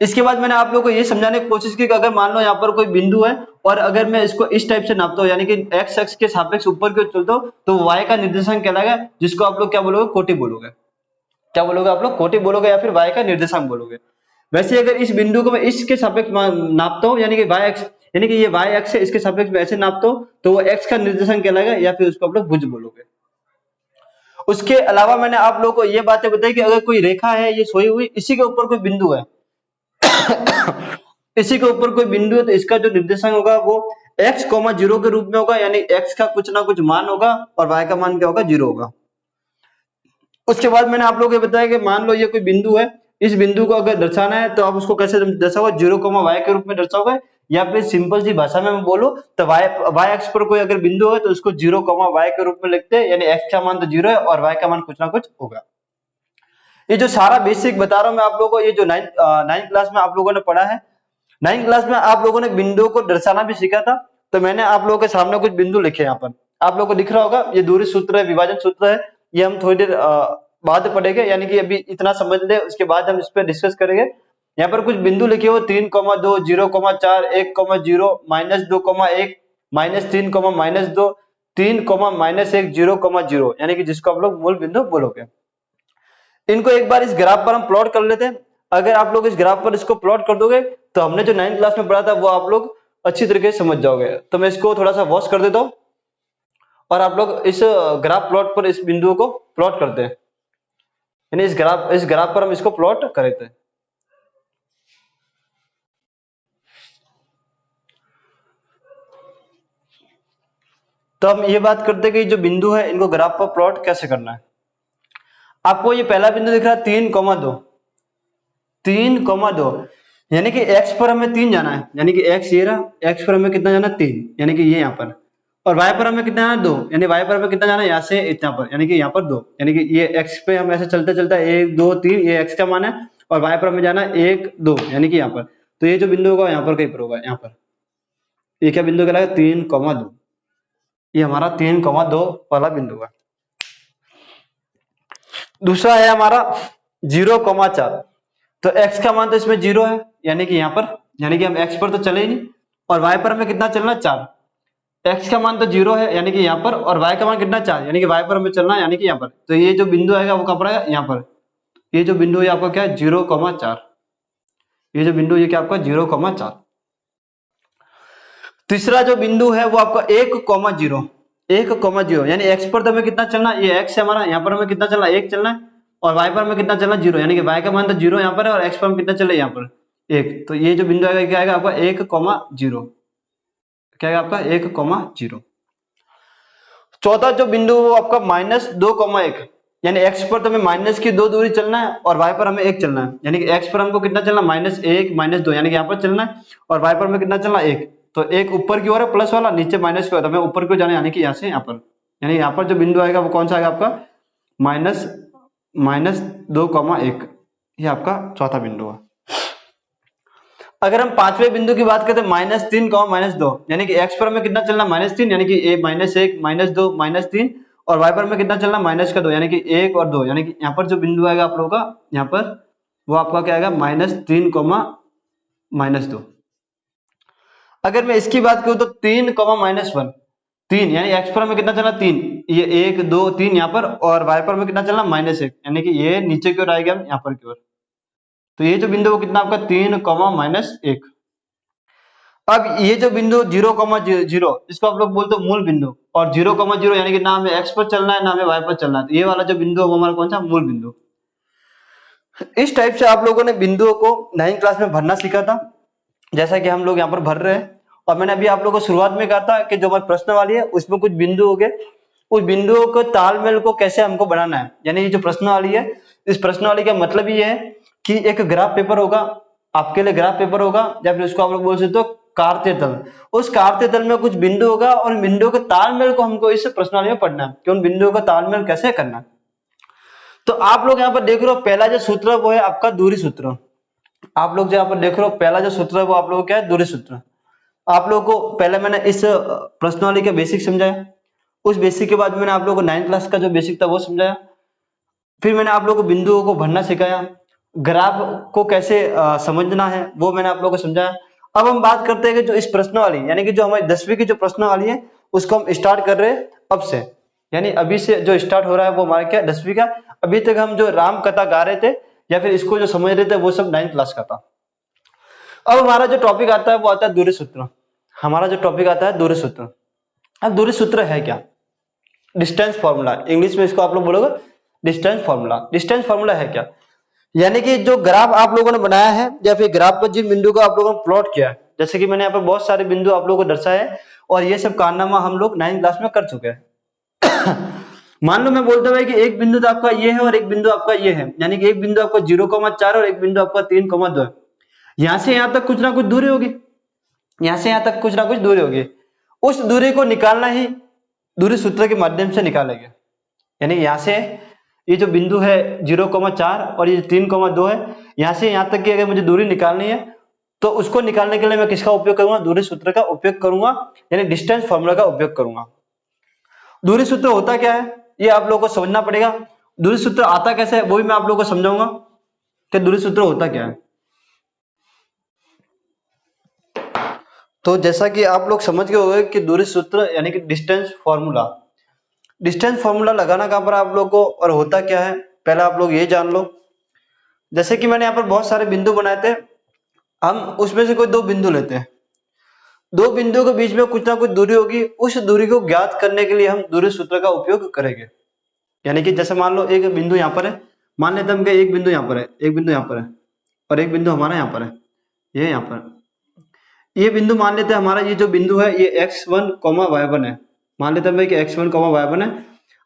इसके बाद मैंने आप लोगों को ये समझाने की कोशिश की कि अगर मान लो यहाँ पर कोई बिंदु है और अगर मैं इसको इस टाइप से नापता हूँ, यानी कि x अक्ष के सापेक्ष ऊपर की ओर चलता हूँ, तो y का निर्देशांक कहलाएगा, जिसको आप लोग क्या बोलोगे, कोटि बोलोगे। क्या बोलोगे आप लोग, कोटि बोलोगे या फिर y का निर्देशांक बोलोगे। वैसे अगर इस बिंदु को मैं इसके सापेक्ष नापता हूँ, यानी कि y अक्ष, यानी कि ये y अक्ष है, इसके सापेक्ष में ऐसे नापता हूँ, तो वो x का निर्देशांक कहलाएगा, या फिर उसको आप लोग भुज बोलोगे। उसके अलावा मैंने आप लोगों को ये बातें बताई कि अगर कोई रेखा है ये सोई हुई, इसी के ऊपर कोई बिंदु है इसी के ऊपर कोई बिंदु है, तो इसका जो निर्देशांक होगा वो x, 0 के रूप में होगा, यानी x का कुछ ना कुछ मान होगा और y का मान क्या होगा, 0 होगा। उसके बाद मैंने आप लोगों को बताया कि मान लो ये कोई बिंदु है, इस बिंदु को अगर दर्शाना है तो आप उसको कैसे दर्शाओगे, 0, y के रूप में दर्शाओगे, या फिर सिंपल सी भाषा में मैं बोलूं तो y अक्ष पर कोई अगर बिंदु है तो उसको 0, y के रूप में लिखते हैं, यानी x का मान तो 0 है और y का मान कुछ ना कुछ होगा। ये जो सारा बेसिक बता रहा हूं मैं आप लोगों को, ये जो नाइन्थ क्लास में आप लोगों ने पढ़ा है, 9th क्लास में आप लोगों ने बिंदुओं को दर्शाना भी सीखा था। तो मैंने आप लोगों के सामने कुछ बिंदु लिखे यहाँ पर, आप लोगों को दिख रहा होगा, ये दूरी सूत्र है, विभाजन सूत्र है, ये हम थोड़ी देर बाद पढ़ेंगे, यानी कि अभी इतना समझ ले, उसके बाद हम इस पर डिस्कस करेंगे। यहाँ पर कुछ बिंदु लिखे हुए 3, 2, 0, 4, 1, 0, -2, 1, -3, -2, 3, -1, 0, 0, यानी कि जिसको आप लोग मूल बिंदु बोलोगे। इनको एक बार इस ग्राफ पर हम प्लॉट कर लेते हैं। अगर आप लोग इस ग्राफ पर इसको प्लॉट कर दोगे तो हमने जो 9th क्लास में पढ़ा था वो आप लोग अच्छी तरीके से समझ जाओगे। तो मैं इसको थोड़ा सा वॉश कर देता हूं और आप लोग इस ग्राफ प्लॉट पर इस बिंदुओं को प्लॉट करते हैं, यानी इस ग्राफ पर हम इसको प्लॉट करते हैं। तो हम ये बात करते हैं कि जो बिंदु है इनको ग्राफ पर प्लॉट कैसे करना है। आपको ये पहला बिंदु दिख रहा है 3,2, 3,2, यानी कि x पर हमें 3 जाना है, यानी कि x ये रहा, x पर हमें कितना जाना है 3, यानी कि ये यहाँ पर, और y पर हमें कितना जाना है 2, यानी y पर हमें कितना जाना है यहाँ से इतना पर, यानी कि यहाँ पर 2, यानी कि ये x पे हम ऐसे चलते चलते 1, 2, 3, ये x का मान है, और y पर हमें जाना है 1, 2, यानी कि यहाँ पर। तो ये जो बिंदु होगा यहाँ पर कहीं पर होगा, यहाँ पर ये क्या बिंदु कहलाएगा, 3,2, ये हमारा 3,2 वाला बिंदु है। दूसरा है हमारा 0,4, तो x का मान तो इसमें 0 है, यानी कि यहाँ पर, यानी कि हम x पर तो चले ही नहीं, और y पर हमें कितना चलना है 4, x का मान तो 0 है यानी कि यहाँ पर, और y का मान कितना 4, यानी कि y पर हमें चलना है, यानी कि यहाँ पर। तो ये जो बिंदु आएगा वो कहाँ पर आएगा, यहाँ पर। ये जो बिंदु है आपका क्या है, 0,4, ये जो बिंदु ये क्या आपका 0,4। तीसरा जो बिंदु है वो आपका 1,0, 1,0, यानी x पर तो हमें कितना चलना है, ये x है हमारा, यहाँ पर हमें कितना चलना है, 1 चलना है, और y पर हमें कितना चलना है 0, यानी कि y का मान तो 0 यहाँ पर है, और x पर हम कितना चले यहाँ पर 1। तो ये जो बिंदु आएगा क्या आएगा आपका 1,0, क्या आएगा आपका 1,0। चौथा जो बिंदु वो आपका -2,1, यानी x पर तो हमें माइनस की 2 दूरी चलना है और y पर हमें 1 चलना है, यानी कि x पर हमको कितना चलना है, -1, -2, यानी कि यहाँ पर चलना है, और y पर हमें कितना चलना है 1। तो एक ऊपर की ओर है प्लस वाला, नीचे माइनस की ओर, हमें ऊपर की ओर जाना है, यानी कि यहाँ से यहाँ पर, यानी यहाँ पर जो बिंदु आएगा वो कौन सा आएगा आपका -2,1, ये आपका चौथा बिंदु है। अगर हम पांचवें बिंदु की बात करते हैं -3, -2, यानी कि x पर हमें कितना चलना -3, यानी कि -1, -2, -3, और y पर हमें कितना चलना -2, यानी कि 1 और 2, यानी कि यहाँ पर जो बिंदु आएगा आप लोगों का यहाँ पर वो आपका क्या आएगा -3, -2। अगर मैं इसकी बात करूं तो 3, -1, 3, यानी x पर हमें कितना चलना 3, ये 1, 2, 3 यहाँ पर, और y पर हमें कितना चलना -1, यानी कि ये नीचे की ओर आएगा यहाँ पर की ओर। तो ये जो बिंदु वो कितना आपका 3, -1। अब ये जो बिंदु 0,0, इसको आप लोग बोलते हो मूल बिंदु, और 0,0 यानी कि ना हमें x पर चलना है ना हमें y पर चलना है, तो ये वाला जो बिंदु है वो हमारा कौन सा मूल बिंदु। इस टाइप से आप लोगों ने बिंदुओं को 9th क्लास में भरना सीखा था, जैसा कि हम लोग यहाँ पर भर रहे हैं। और मैंने अभी आप लोगों को शुरुआत में कहा था कि जो हमारी प्रश्न वाली है उसमें कुछ बिंदु हो गए, उस बिंदुओं को तालमेल को कैसे हमको बनाना है, यानी ये जो प्रश्न वाली है, इस प्रश्न वाली का मतलब ये है कि एक ग्राफ पेपर होगा, आपके लिए ग्राफ पेपर होगा, या फिर उसको आप लोग बोल सकते हो कार्तीय तल। उस कार्तीय तल में कुछ बिंदु होगा और बिंदुओं के तालमेल को हमको इस प्रश्नावली में पढ़ना है कि उन बिंदुओं का तालमेल कैसे करना है। तो आप लोग यहाँ पर देख रहे हो पहला जो सूत्र है वो है आपका दूरी सूत्र। आप लोग जो यहाँ पर देख रहे हो पहला जो सूत्र है वो आप लोगों का क्या है, दूरी सूत्र। आप लोगों को पहले मैंने इस प्रश्नावली का बेसिक समझाया, उस बेसिक के बाद मैंने आप लोगों को 9th क्लास का जो बेसिक था वो समझाया, फिर मैंने आप लोगों को बिंदुओं को भरना सिखाया, ग्राफ को कैसे समझना है वो मैंने आप लोगों को समझाया। अब हम बात करते हैं कि जो इस प्रश्न वाली यानी कि जो हमारी 10वीं की जो प्रश्न वाली है उसको हम स्टार्ट कर रहे हैं अब से, यानी अभी से जो स्टार्ट हो रहा है वो हमारा क्या 10वीं का। अभी तक हम जो राम कथा गा रहे थे या फिर इसको जो समझ रहे थे वो सब 9th क्लास का था। अब हमारा जो टॉपिक आता है वो आता है दूरी सूत्र। हमारा जो टॉपिक आता है दूरी सूत्र। अब दूरी सूत्र है क्या, डिस्टेंस फॉर्मूला, इंग्लिश में इसको आप लोग बोलोगे डिस्टेंस फॉर्मूला। डिस्टेंस फॉर्मूला है क्या, यानी कि जो ग्राफ आप लोगों ने बनाया है या फिर ग्राफ पर जिन बिंदु को आप लोगों ने प्लॉट किया है, जैसे कि मैंने यहाँ पर बहुत सारे बिंदु आप लोगों को दर्शाए हैं और ये सब कारनामा हम लोग 9th क्लास में कर चुके हैं। मान लो मैं बोलता हूँ कि एक बिंदु तो आपका ये है और एक बिंदु आपका ये है, यानी कि एक बिंदु आपका 0,4 और एक बिंदु आपका 3,2 है। यहां से यहां तक कुछ ना कुछ दूरी होगी, यहां से यहां तक कुछ ना कुछ दूरी होगी, उस दूरी को निकालना ही दूरी सूत्र के माध्यम से निकालेंगे। यानी यहां से ये जो बिंदु है 0,4 और ये 3,2 है, यहां से यहां तक की अगर मुझे दूरी निकालनी है तो उसको निकालने के लिए मैं किसका उपयोग करूंगा, दूरी सूत्र का उपयोग करूंगा, यानी डिस्टेंस फॉर्मूला का उपयोग करूंगा। दूरी सूत्र होता क्या है ये आप लोगों को समझना पड़ेगा। दूरी सूत्र आता कैसे है वो भी मैं आप लोगों को समझाऊंगा कि दूरी सूत्र होता क्या है। तो जैसा कि आप लोग समझ गए होंगे कि दूरी सूत्र यानी कि डिस्टेंस फॉर्मूला, डिस्टेंस फॉर्मूला लगाना कहां पर आप लोग को और होता क्या है पहले आप लोग ये जान लो। जैसे कि मैंने यहाँ पर बहुत सारे बिंदु बनाए थे, हम उसमें से कोई दो बिंदु लेते हैं, दो बिंदुओं के बीच में कुछ ना कुछ दूरी होगी, उस दूरी को ज्ञात करने के लिए हम दूरी सूत्र का उपयोग करेंगे। यानी कि जैसे मान लो एक बिंदु यहाँ पर है, मान लेते हैं हम कि एक बिंदु यहाँ पर है, एक बिंदु यहाँ पर है और एक बिंदु हमारा यहाँ पर है, ये यहाँ पर ये बिंदु मान लेते हैं हमारा, ये जो बिंदु है ये x1, y1 है। मान लेते हैं भाई कि x1, y1 है।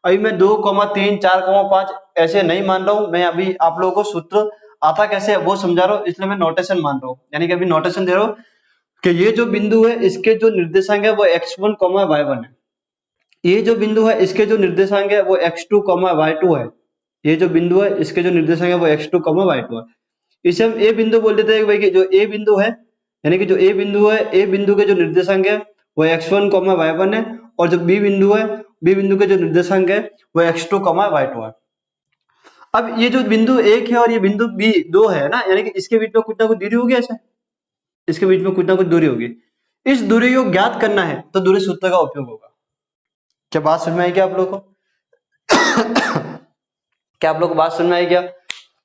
अभी मैं 2, 3, 4, 5 ऐसे नहीं मान रहा हूं, मैं अभी आप लोगों को सूत्र आता कैसे है वो समझा रहा हूँ, इसलिए मैं नोटेशन मान रहा हूँ। यानी कि अभी नोटेशन दे रहा हूँ कि ये जो बिंदु है इसके जो निर्देशांक है वो x1, y1 है। ये जो बिंदु है इसके जो निर्देशांक है वो x2, y2 है। ये जो बिंदु है इसके जो निर्देशांक है वो x2, y2 है। इसे हम ए बिंदु बोल देते हैं भाई कि जो ए बिंदु है, यानी कि जो ए बिंदु है, ए बिंदु के जो निर्देशांक है वो x1, y1 है और जो बी बिंदु है, बी बिंदु के जो निर्देशांक है वो x2, y2 है। अब ये जो बिंदु एक है और ये बिंदु बी दो है ना, यानी कि इसके बीच में कुछ ना कुछ दूरी होगी, ऐसे इसके बीच में कुछ ना कुछ दूरी होगी। इस दूरी को ज्ञात करना है तो दूरी सूत्र का उपयोग होगा। क्या बात समझ में आई क्या आप लोगों को? क्या आप लोग को बात समझ में आई क्या?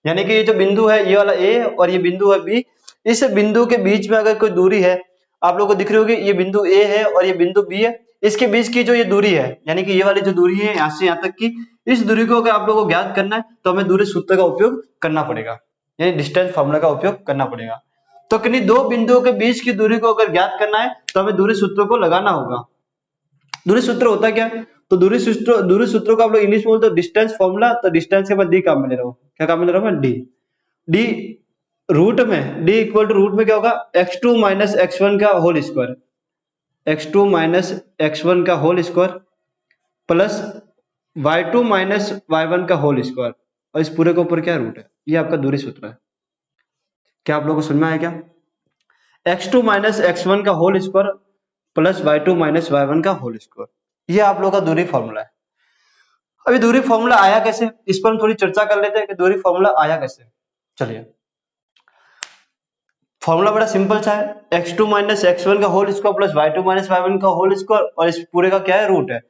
यानी कि ये जो बिंदु है ये वाला ए और ये बिंदु है बी, इस बिंदु के बीच में अगर कोई दूरी है, आप लोग को दिख रही होगी ये बिंदु ए है और ये बिंदु बी है, इसके बीच की जो ये दूरी है यानी कि ये वाली जो दूरी है यहाँ से यहाँ तक की, इस दूरी को अगर आप लोगों को ज्ञात करना है तो हमें दूरी सूत्र का उपयोग करना पड़ेगा, यानी डिस्टेंस फार्मूला का उपयोग करना पड़ेगा। तो किन्हीं दो बिंदुओं के बीच की दूरी को अगर ज्ञात करना है तो हमें दूरी सूत्र को लगाना होगा। दूरी सूत्र होता क्या है? तो दूरी सूत्र को आप लोग इंग्लिश में बोलते हो डिस्टेंस फॉर्मूला। तो डिस्टेंस के बाद डी काम में ले रहा हूँ, क्या काम में ले रहा हूँ? डी। डी रूट में, डी इक्वल टू रूट में क्या होगा? x2 माइनस x1 का whole square, x2 minus x1 का whole square plus y2 minus y1 का होल स्क्वायर, और इस पूरे के ऊपर क्या रूट है, ये आपका दूरी सूत्र है। क्या आप लोगों को समझ में आया क्या? x2 माइनस x1 का whole square plus y2 minus y1 का होल स्क्वायर, ये आप लोगों का दूरी फॉर्मूला है। अभी दूरी फॉर्मूला आया कैसे, इस पर हम थोड़ी चर्चा कर लेते हैं कि दूरी फॉर्मूला आया कैसे। चलिए, फॉर्मूला बड़ा सिंपल सा है, x2 माइनस x1 का whole square plus y2 minus y1 का होल स्क्वायर, और इस पूरे का क्या है? रूट है।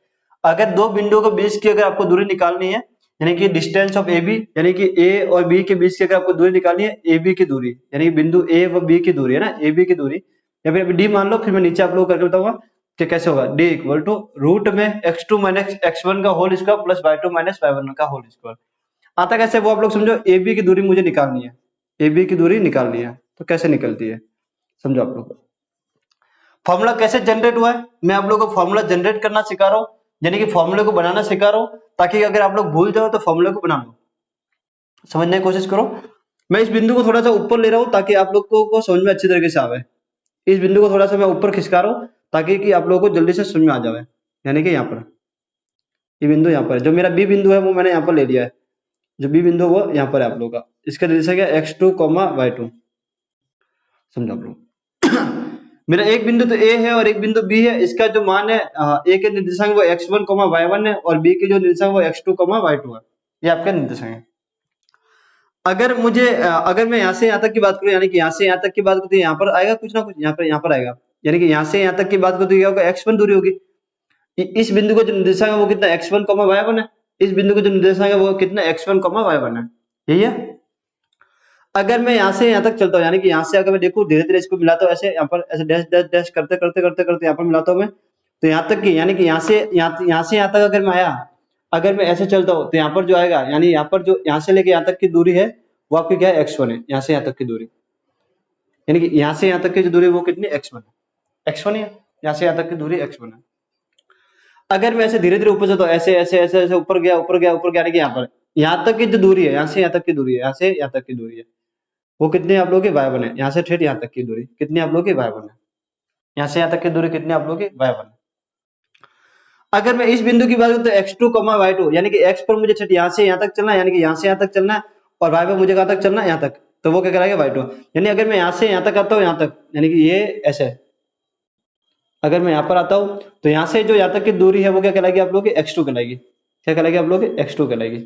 अगर दो बिंदुओं के बीच की अगर आपको दूरी निकालनी है, यानी कि डिस्टेंस ऑफ ए बी, यानी कि ए और बी के बीच की अगर आपको दूरी निकालनी है, ए बी की दूरी, यानी बिंदु ए व बी की दूरी है ना, ए बी की दूरी, या फिर डी मान लो, फिर मैं नीचे आप लोग करके बताऊंगा कि कैसे होगा। डी इक्वल टू रूट में x2 माइनस x1 का whole square plus y2 minus y1 का होल स्क्वायर। आता कैसे वो आप लोग समझो, ए बी की दूरी मुझे निकालनी है, ए बी की दूरी निकालनी है, तो कैसे निकलती है समझो आप लोग। फॉर्मूला कैसे जनरेट हुआ है, मैं आप लोगों को फॉर्मूला जनरेट करना सिखा रहा हूं, यानी कि फॉर्मूले को बनाना सिखा रहा हूं, ताकि अगर आप लोग भूल जाओ तो फॉर्मूले को बना लो, समझने की कोशिश करो। मैं इस बिंदु को थोड़ा सा ऊपर ले रहा हूं ताकि आप लोगों को समझ में अच्छी तरीके से आवे। इस बिंदु को थोड़ा सा मैं ऊपर खिसका रहा हूं ताकि कि आप लोगों को जल्दी से समझ में आ जाए। यानी कि यहाँ पर ये बिंदु यहाँ पर है, जो मेरा बी बिंदु है वो मैंने यहाँ पर ले लिया है, जो बी बिंदु वो यहाँ पर है आप लोगों का, इसका निर्देशांक है x2, y2, समझो आप लोग। मेरा एक बिंदु तो ए है और एक बिंदु बी है, इसका जो मान है ए के निर्देशांक वो x1, y1 है और बी के जो निर्देशांक वो x2, y2 है, ये आपका निर्देशांक है। अगर मुझे अगर मैं यहाँ से यहाँ तक की बात करूँ, यानी कि यहाँ से यहाँ तक की बात करूँ तो यहाँ पर आएगा कुछ ना कुछ, यहाँ पर आएगा, यानी कि यहाँ से यहाँ तक की बात करूँ तो क्या होगा? x1 दूरी होगी। इस बिंदु का जो निर्देशांक है वो कितना? x1, y1 है। इस बिंदु का जो निर्देशांक है वो कितना? x1, y1 है, यही है। अगर मैं यहाँ से यहाँ तक चलता हूँ, यानी कि यहाँ से अगर मैं देखूँ धीरे धीरे इसको मिलाता हूँ, ऐसे यहाँ पर ऐसे डैश डैश डैश करते करते करते करते यहाँ पर मिलाता हूँ मैं, तो यहाँ तक की, यानी कि यहाँ से यहाँ तक अगर मैं आया, अगर मैं ऐसे चलता हूँ तो यहाँ पर जो आएगा, यानी यहाँ पर जो यहाँ से लेके यहाँ तक की दूरी है वो आपकी क्या है, x1 है। यहाँ से यहाँ तक की दूरी, यानी कि यहाँ से यहाँ तक की जो दूरी है वो कितनी, x1 है। x1 है, यहाँ से यहाँ तक की दूरी x1 है। अगर मैं ऐसे धीरे धीरे ऊपर जाता हूँ, ऐसे ऐसे ऐसे ऐसे ऊपर गया ऊपर गया ऊपर गया, यानी कि यहाँ तक की जो दूरी है, यहाँ से यहाँ तक की दूरी है, यहाँ से यहाँ तक की दूरी है, वो कितनी आप लोगों की, y1 है। यहाँ से ठेठ यहाँ तक की दूरी कितनी आप लोगों की, y1 है। यहाँ से यहाँ तक की दूरी कितनी आप लोगों की, y1 है। अगर मैं इस बिंदु की बात करूं तो x2, y2, यानी कि x पर मुझे ठेठ यहाँ से यहाँ तक चलना है, यानी कि यहाँ से यहाँ तक चलना है, और y पर मुझे कहाँ तक चलना है, यहाँ तक, तो वो क्या कहलाएगा, y2। यानी अगर मैं यहाँ से यहाँ तक आता हूँ, यहाँ तक, यानी कि ये ऐसे है। अगर मैं यहाँ पर आता हूँ तो यहाँ से जो यहाँ तक की दूरी है वो क्या कहलाएगी आप लोगों की, x2 कहलाएगी। क्या कहलाएगी आप लोगों की, x2 कहलाएगी।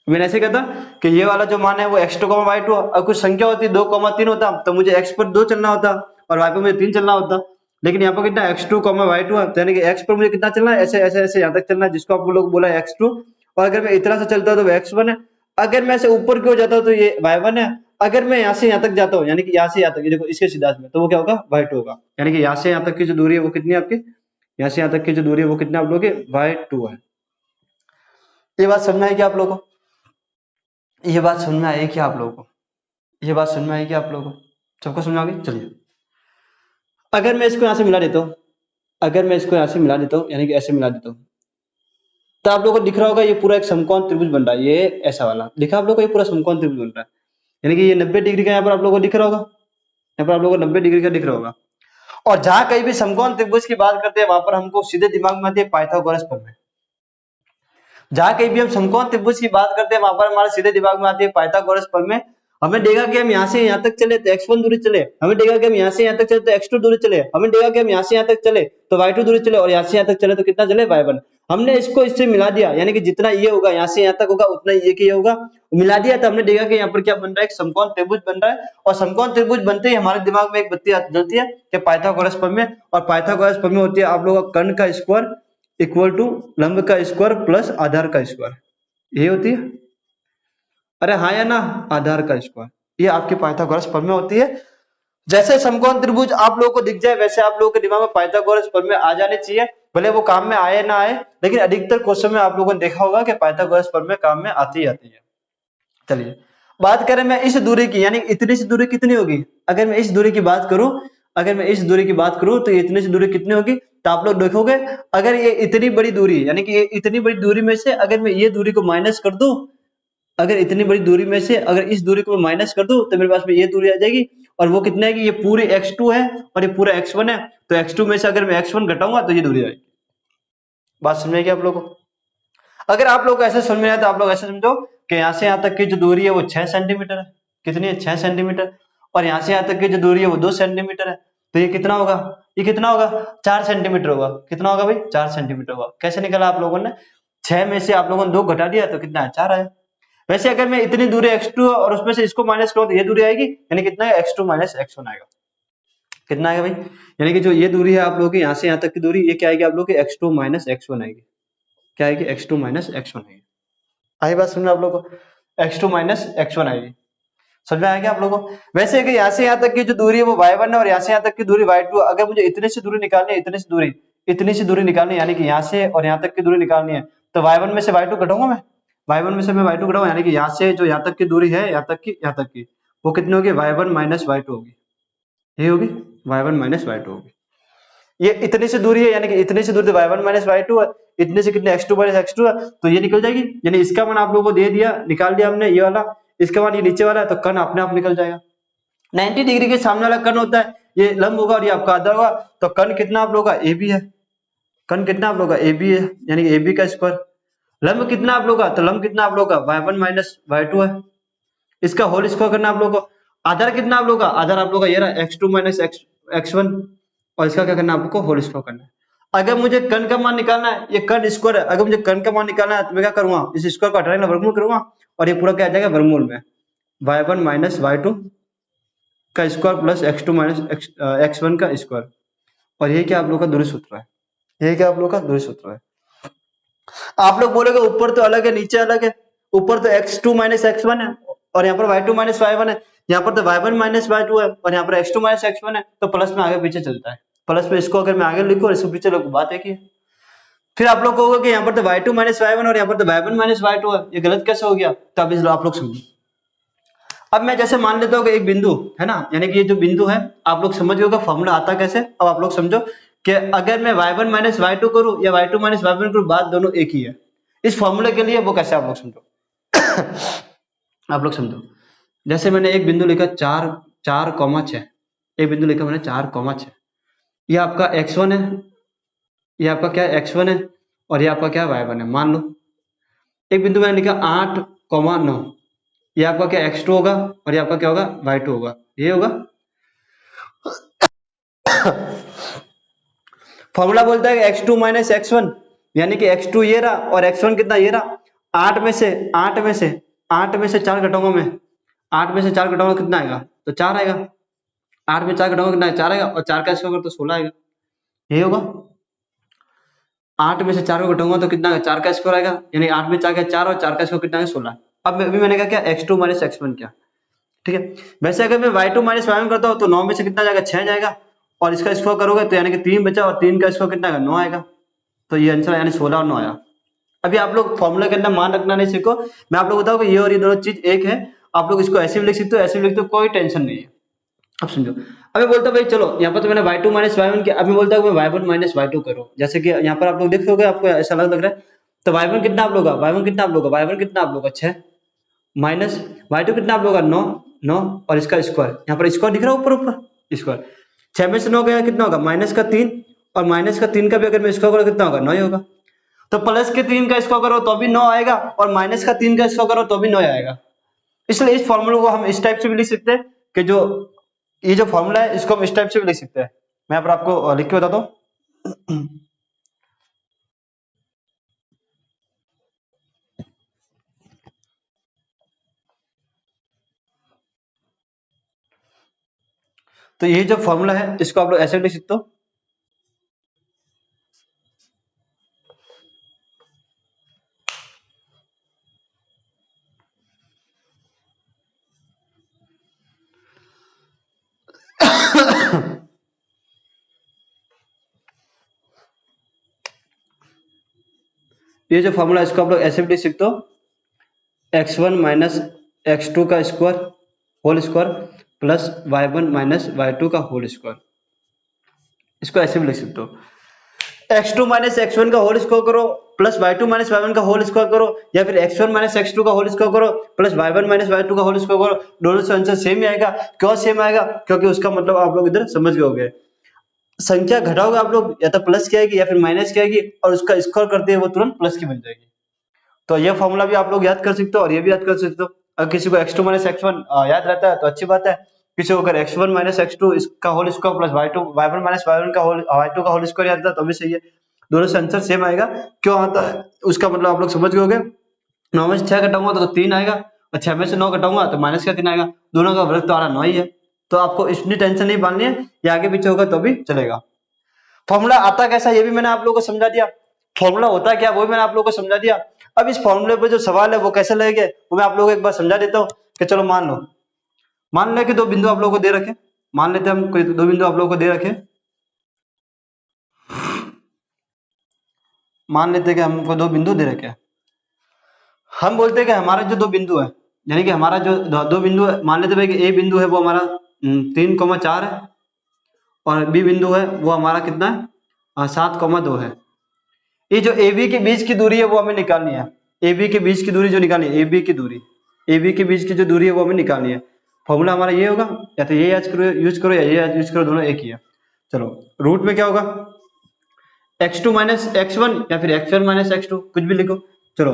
मैंने ऐसे कहता कि ये वाला जो मान है वो x2, y2, और कुछ संख्या होती 2, 3 होता तो मुझे x पर 2 चलना होता और y पर मुझे 3 चलना होता, लेकिन यहाँ पर कितना x2, y2 है, तो यानी कि x पर मुझे कितना चलना है, ऐसे ऐसे ऐसे यहाँ तक चलना है, जिसको आप लोग बोला है x2। और अगर मैं इतना से चलता हूँ तो x1 है। अगर मैं ऐसे ऊपर की ओर जाता हूँ तो ये y1 है। अगर मैं यहाँ से यहाँ तक जाता हूँ, यानी कि यहाँ से यहाँ तक, ये देखो इसके सीधा में, तो वो क्या होगा, y2 होगा। यानी कि यहाँ से यहाँ तक की जो दूरी है वो कितनी है आपकी, यहाँ से यहाँ तक की जो दूरी है वो कितनी आप लोगों की, y2 है। ये बात समझ में आई क्या आप लोगों को, ये बात समझ में आई क्या आप लोगों को, ये बात समझ में आई क्या आप लोगों को, सबको समझ आ गई। चलिए अगर मैं इसको यहाँ से मिला देता हूँ, अगर मैं इसको यहाँ से मिला देता हूँ, यानी कि ऐसे मिला देता हूँ, तो आप लोगों को दिख रहा होगा ये पूरा एक समकोण त्रिभुज बन रहा है। ये ऐसा वाला दिखा आप लोगों को, ये पूरा समकोण त्रिभुज बन रहा है, यानी कि ये 90 डिग्री का यहाँ पर आप लोगों को दिख रहा होगा, यहाँ पर आप लोगों को 90 डिग्री का दिख रहा होगा। और जहां कहीं भी समकोण त्रिभुज की बात करते हैं वहां पर हमको सीधे दिमाग में आती है पाइथागोरस प्रमेय। जहां कहीं भी हम समकोण त्रिभुज की बात करते हैं वहां पर हमारे सीधे दिमाग में आती है पाइथागोरस प्रमेय। हमें देखा कि हम यहाँ से यहाँ तक चले तो x1 दूरी चले, हमें देखा कि हम यहाँ से यहाँ तक चले तो x2 दूरी चले, हमें देखा कि हम यहाँ से यहाँ तक चले तो y2 दूरी चले, और यहाँ से यहाँ तक चले तो कितना चले, y1। हमने इसको इससे मिला दिया, यानी कि जितना ये होगा यहाँ से यहाँ तक होगा उतना ये की होगा, मिला दिया, तो हमने देखा कि यहाँ पर क्या बन रहा है, एक समकोण त्रिभुज बन रहा है। और समकोण त्रिभुज बनते ही हमारे दिमाग में एक बत्ती जलती है कि पाइथागोरस प्रमेय। और पाइथागोरस प्रमेय होती है आप लोगों का कर्ण का स्क्वायर इक्वल टू लंब का स्क्वायर प्लस आधार का स्क्वायर, ये होती है। अरे हाँ या ना, आधार का स्क्वायर, ये आपकी पाइथागोरस प्रमेय होती है। जैसे समकोण त्रिभुज आप लोगों को दिख जाए वैसे आप लोगों के दिमाग में पाइथागोरस प्रमेय आ जाने चाहिए, भले वो काम में आए ना आए, लेकिन अधिकतर क्वेश्चन में आप लोगों ने देखा होगा कि पाइथागोरस प्रमेय काम में आती ही आती है। चलिए बात करें मैं इस दूरी की, यानी इतनी सी दूरी कितनी होगी, अगर मैं इस दूरी की बात करूं, अगर मैं इस दूरी की बात करूं तो इतनी सी दूरी कितनी होगी, तो आप लोग देखोगे अगर ये इतनी बड़ी दूरी है, यानी कि ये इतनी बड़ी दूरी में से अगर मैं ये दूरी को माइनस कर दूं, अगर इतनी बड़ी दूरी में से अगर इस दूरी को मैं माइनस कर दूं तो मेरे पास में ये दूरी आ जाएगी, और वो कितना है कि ये पूरी x2 है और ये पूरा x1 है, तो x2 में से अगर मैं x1 घटाऊंगा तो ये दूरी आएगी। बात समझ में आई क्या आप लोगों को। अगर आप लोग को ऐसे समझ में आया तो आप लोग ऐसे समझो कि यहाँ से यहाँ तक की जो दूरी है वो 6 सेंटीमीटर है, कितनी है, 6 सेंटीमीटर, और यहाँ से यहाँ तक की जो दूरी है वो 2 सेंटीमीटर है, तो ये कितना होगा, ये कितना होगा, 4 सेंटीमीटर होगा। कितना होगा भाई, 4 सेंटीमीटर होगा। कैसे निकाला आप लोगों ने, 6 में से आप लोगों ने 2 घटा दिया तो कितना है, 4 आया। वैसे अगर मैं इतनी दूरी x2 और उसमें से इसको माइनस करूं तो ये दूरी आएगी, यानी कितना है, x2 माइनस x1 आएगा। कितना आएगा भाई, यानी कि जो ये दूरी है आप लोगों की यहाँ से यहाँ तक की दूरी, ये क्या आएगी आप लोगों की, x2 माइनस x1 आएगी। क्या आएगी, x2 माइनस x1 आएगी। आई बात समझ में आप लोगों को, x2 माइनस x1 आएगी। समझ में आएगा आप लोगों को। वैसे कि यहाँ से यहाँ तक की जो दूरी है वो y1 है और यहाँ से यहाँ तक की दूरी y2। अगर मुझे इतने से दूरी निकालनी है, इतनी सी दूरी निकालनी है, यानी कि यहाँ से और यहाँ तक की दूरी निकालनी है, तो y1 में से y2 घटाऊंगा मैं, y1 में से मैं y2 घटाऊंगा, यानी कि यहाँ से जो यहाँ तक की दूरी है, यहाँ तक की वो कितनी होगी, y1 माइनस y2 होगी, ये होगी y1 माइनस y2 होगी। ये इतनी सी दूरी है, यानी कि इतनी सी दूरी y1 माइनस y2 है, इतने से कितने x2 माइनस x2 है, तो ये निकल जाएगी, यानी इसका मान आप लोगों को दे दिया, निकाल दिया हमने ये वाला, इसका मान ये नीचे वाला है, तो कर्ण अपने आप निकल जाएगा। 90 डिग्री के सामने वाला कर्ण होता है, ये लंब होगा और ये आपका आधा होगा, तो कर्ण कितना आप लोगों का AB है, कर्ण कितना आप लोगों का AB है, यानी कि AB का स्क्वायर। लंब कितना आप लोगों का, तो लंब कितना आप लोगों का y1 माइनस y2 है, इसका होल स्क्वायर करना आप लोगों को। आधार कितना आप लोगों का, आधार आप लोगों का ये रहा x2 माइनस x1, और इसका क्या करना है आपको, होल स्क्वायर करना है। अगर मुझे कर्ण का मान निकालना है, ये कर्ण स्क्वायर है, अगर मुझे कर्ण का मान निकालना है तो मैं क्या करूंगा, इस स्क्वायर को हटाने वर्गमूल करूंगा और ये पूरा क्या आ जाएगा वर्गमूल में, y1 माइनस y2 का square plus x2 minus x1 का स्क्वायर, और ये क्या आप लोगों का दूरी सूत्र है, ये क्या आप लोगों का दूरी सूत्र है। आप लोग बोलोगे ऊपर तो अलग है नीचे अलग है, ऊपर तो x2 माइनस x1 है और यहाँ पर y2 माइनस y1 है, यहाँ पर तो y1 माइनस y2 है और यहाँ पर x2 माइनस x1 है, तो प्लस में आगे पीछे चलता है। प्लस में इसको अगर मैं आगे लिखूं और इसको पीछे लिखूं, बात एक ही है। फिर आप लोग कहोगे कि यहाँ पर तो y2 माइनस y1 और यहाँ पर तो y1 माइनस y2 है, ये गलत कैसे हो गया? तो अब आप लोग समझो। अब मैं जैसे मान लेता हूँ कि एक बिंदु है ना, यानी कि ये जो बिंदु है, आप लोग समझ गए फॉर्मूला आता कैसे। अब आप लोग समझो कि अगर मैं y1 माइनस y2 करूँ या y2 माइनस y1 करूँ, बात दोनों एक ही है। इस फॉर्मूले के लिए वो कैसे आप लोग समझो। आप लोग समझो, जैसे मैंने एक बिंदु लिखा 4,6, एक बिंदु लिखा मैंने 4,6, ये आपका x1 है, ये आपका क्या है x1 है, और ये आपका क्या y1 है। मान लो एक बिंदु मैंने लिखा 8,9, ये आपका क्या x2 होगा और ये आपका क्या होगा y2 होगा, ये होगा। फॉर्मूला बोलता है कि x2 माइनस x1, यानी कि x2 ये रहा और x1 कितना ये रहा। 8 में से 4 घटाऊंगा मैं, 8 में से 4 घटाऊंगा कितना आएगा, तो 4 आएगा। 8 में 4 घटाऊंगा कितना है, 4 आएगा, और 4 का स्क्वायर तो 16 आएगा, ये होगा। 8 में से 4 को घटाऊंगा तो कितना आएगा, 4 का स्क्वायर आएगा, यानी 8 में 4 का 4 और 4 का स्क्वायर कितना है 16। अब अभी मैंने कहा क्या x2 माइनस x1 क्या, ठीक है। वैसे अगर मैं y2 माइनस y1 करता हूँ तो 9 में से कितना जाएगा, 6 जाएगा, और इसका स्क्वायर करोगे तो यानी कि 3 बचा, और 3 का स्क्वायर कितना आएगा, 9 आएगा। तो ये आंसर यानी 16 और 9 आया। अभी आप लोग फॉर्मूला के अंदर मान रखना नहीं सीखो, मैं आप लोग बताऊं कि ये और ये दोनों चीज एक है। आप लोग इसको ऐसे भी लिख सकते हो, ऐसे भी लिख सकते हो, कोई टेंशन नहीं है। अब समझो, अभी बोलता भाई चलो यहाँ पर तो मैंने y2 माइनस y1 किया, अभी बोलता है मैं y1 माइनस y2 करो। जैसे कि यहाँ पर आप लोग देख लोगे, आपको ऐसा लग रहा है, तो y1 कितना आप लोग का, y1 कितना आप लोग का, y1 कितना आप लोग का 6, माइनस y2 कितना आप लोग का 9 और इसका स्क्वायर, यहाँ पर स्क्वायर दिख रहा है ऊपर ऊपर स्क्वायर। 6 में से 9 गया कितना होगा, माइनस का 3, और माइनस का 3 का भी अगर मैं स्क्वायर करूँ कितना होगा, 9 ही होगा। तो प्लस के 3 का स्क्वायर करो तो भी 9 आएगा, और माइनस का 3 का स्क्वायर करो तो भी 9 आएगा। इसलिए इस फॉर्मूले को हम इस टाइप से भी लिख सकते हैं कि जो ये जो फॉर्मूला है इसको हम इस टाइप से भी लिख सकते हैं। मैं यहाँ पर आपको लिख के बताता हूँ। तो ये जो फॉर्मूला है इसको आप लोग ऐसे लिख सकते हो। ये जो फॉर्मूला है इसको आप लोग ऐसे भी लिख सकते हो, x1 माइनस x2 का square whole square plus y1 minus y2 का होल स्क्वायर। इसको ऐसे भी लिख सकते हो, x2 माइनस x1 का होल स्क्वायर करो प्लस y2 माइनस y1 का होल स्क्वायर करो, या फिर x1 माइनस x2 का होल स्क्वायर करो प्लस y1 माइनस y2 का होल स्क्वायर करो। दोनों से आंसर सेम ही आएगा। क्यों सेम आएगा, क्योंकि उसका मतलब आप लोग इधर समझ गए होंगे, संख्या घटाओगे आप लोग या तो प्लस की आएगी या फिर माइनस की आएगी, और उसका स्क्वायर करते हैं वो तुरंत प्लस की बन जाएगी। तो ये फॉर्मूला भी आप लोग याद कर सकते हो और ये भी याद कर सकते हो। अगर किसी को x2 माइनस x1 याद रहता है तो अच्छी बात है। किसी को अगर x1 माइनस x2 इसका whole square plus y1 minus y1 का होल y2 का होल स्क्वायर याद रहता है तो भी सही है। दोनों से आंसर सेम आएगा। क्यों आता है उसका मतलब आप लोग समझ गए होंगे। 9 में से 6 घटाऊंगा तो 3 आएगा, और 6 में से 9 घटाऊंगा तो माइनस का 3 आएगा। दोनों का वर्ग तो आ रहा 9 ही है। तो आपको इतनी टेंशन नहीं पालनी है, ये आगे पीछे होगा तो भी चलेगा। फॉर्मूला आता कैसा ये भी मैंने आप लोगों को समझा दिया, फॉर्मूला होता क्या वो भी मैंने आप लोगों को समझा दिया। अब इस फॉर्मूले पर जो सवाल है वो कैसे लगेगा वो मैं आप लोगों को एक बार समझा देता हूँ। कि चलो मान ले कि दो बिंदु आप लोगों को दे रखे, मान लेते हैं हम कोई दो बिंदु आप लोगों को दे रखे, मान लेते हैं कि हमको दो बिंदु दे रखे हैं। हम बोलते हैं कि हमारा जो दो बिंदु है, यानी कि हमारा जो दो बिंदु है, मान लेते हैं कि ए बिंदु है वो हमारा 3,4 है, और बी बिंदु है वो हमारा कितना है 7,2 है। ये जो ए बी के बीच की दूरी है वो हमें निकालनी है। ए बी के बीच की दूरी जो निकालनी है, ए बी की दूरी, ए बी के बीच की जो दूरी है वो हमें निकालनी है। फॉर्मूला हमारा ये होगा, या तो ये यूज करो या ये यूज करो, दोनों एक ही है। चलो रूट में क्या होगा, x2 माइनस x1 या फिर x1 माइनस x2 कुछ भी लिखो। चलो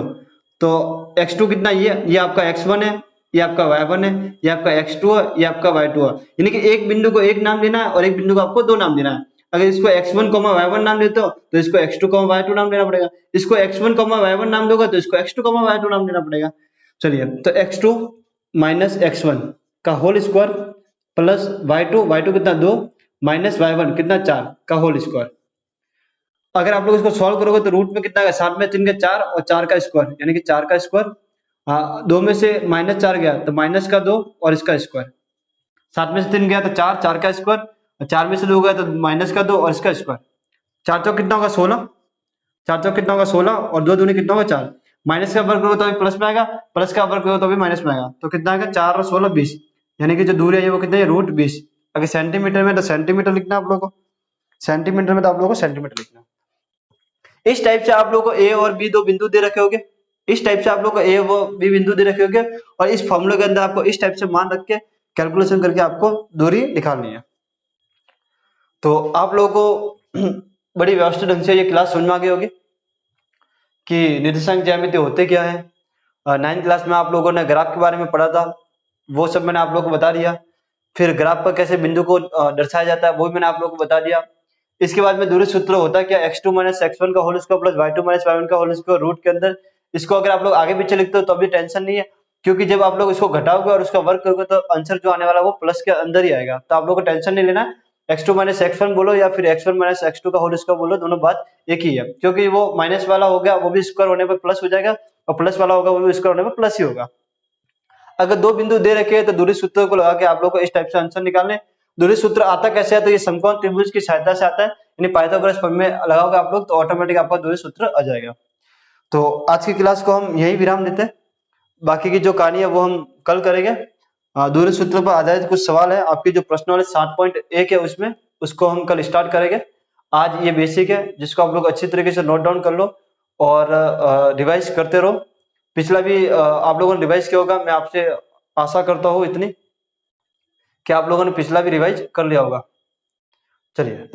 तो x2 कितना, ये आपका x1 है, ये आपका y1 है, ये आपका x2 है, ये आपका y2 है। यानी कि एक बिंदु को एक नाम देना है और एक बिंदु को आपको दो नाम देना है। अगर इसको x1, y1 नाम देते हो तो इसको x2, y2 नाम देना पड़ेगा। इसको x1, y1 नाम दोगे तो इसको x2, y2 नाम देना पड़ेगा। चलिए तो x2 माइनस x1 का होल स्क्वायर प्लस y2 कितना 2 माइनस y1 कितना 4 का होल स्क्वायर। अगर आप लोग इसको सॉल्व करोगे तो रूट में कितना है, 7 में 3 के 4 और 4 का स्क्वायर, यानी कि 4 का स्क्वायर। हाँ, 2 में से माइनस 4 गया तो माइनस का 2 और इसका स्क्वायर। 7 में से 3 गया तो 4, 4 का स्क्वायर, 4 में से 2 गया तो माइनस का 2 और इसका स्क्वायर। 4 चौक कितना होगा 16, 4 चौक कितना होगा 16 और 2 दूनी कितना होगा 4। माइनस का वर्ग करोगे तो भी प्लस में आएगा, प्लस का वर्ग करोगे तो भी माइनस में आएगा, तो कितना आएगा 4 और 16 20, यानी कि जो दूरी है वो कितना है √20। अगर सेंटीमीटर में तो सेंटीमीटर लिखना है आप लोगों को, सेंटीमीटर में तो आप लोगों को सेंटीमीटर लिखना है। इस टाइप से आप लोगों को ए और बी दो बिंदु दे रखे होंगे, इस टाइप से आप लोगों को ए व बी बिंदु दे रखे होंगे और इस फॉर्मूले के अंदर आपको इस टाइप से मान रख के कैलकुलेशन करके आपको दूरी निकालनी है। तो आप लोगों को बड़ी व्यवस्थित ढंग से ये क्लास समझ में आ गई होगी कि निर्देशांक ज्यामिति होते क्या है। 9th क्लास में आप लोगों ने ग्राफ के बारे में पढ़ा था, वो सब मैंने आप लोगों को बता दिया। फिर ग्राफ पर कैसे बिंदु को दर्शाया जाता है वो भी मैंने आप लोगों को बता दिया। इसके बाद में दूरी सूत्र होता है क्या x2 - x1 का whole square plus y2 - y1 का होल स्क्वायर रूट के अंदर। इसको अगर आप लोग आगे पीछे लिखते हो तो भी टेंशन नहीं है, क्योंकि जब आप लोग इसको घटाओगे और उसका वर्ग करोगे तो आंसर जो आने वाला है वो प्लस के अंदर ही आएगा। तो आप लोगों को टेंशन नहीं लेना, x2 - x1 बोलो या फिर x1 - x2 का होल स्क्वायर बोलो, दोनों बात एक ही है, क्योंकि वो माइनस वाला हो गया वो भी स्क्वायर होने पर प्लस हो जाएगा और प्लस वाला होगा वो भी स्क्वायर होने पर प्लस ही होगा। अगर दो बिंदु दे रखे हैं तो दूरी सूत्र को लगा के आप लोग को इस टाइप से आंसर निकालने। दूरी सूत्र आता कैसे है, तो ये समकोण त्रिभुज की सहायता से आता है, यानी पाइथागोरस प्रमेय लगाओगे आप लोग तो ऑटोमेटिक आपका दूरी सूत्र आ जाएगा। तो आज की क्लास को हम यही विराम देते हैं, बाकी की जो कहानी है वो हम कल करेंगे। दूरी सूत्र पर आधारित कुछ सवाल है, आपकी जो प्रश्न वाले 7.1 है उसमें, उसको हम कल स्टार्ट करेंगे। आज ये बेसिक है जिसको आप लोग अच्छी तरीके से नोट डाउन कर लो और रिवाइज करते रहो। पिछला भी आप लोगों ने रिवाइज किया होगा, मैं आपसे आशा करता हूँ इतनी कि आप लोगों ने पिछला भी रिवाइज कर लिया होगा। चलिए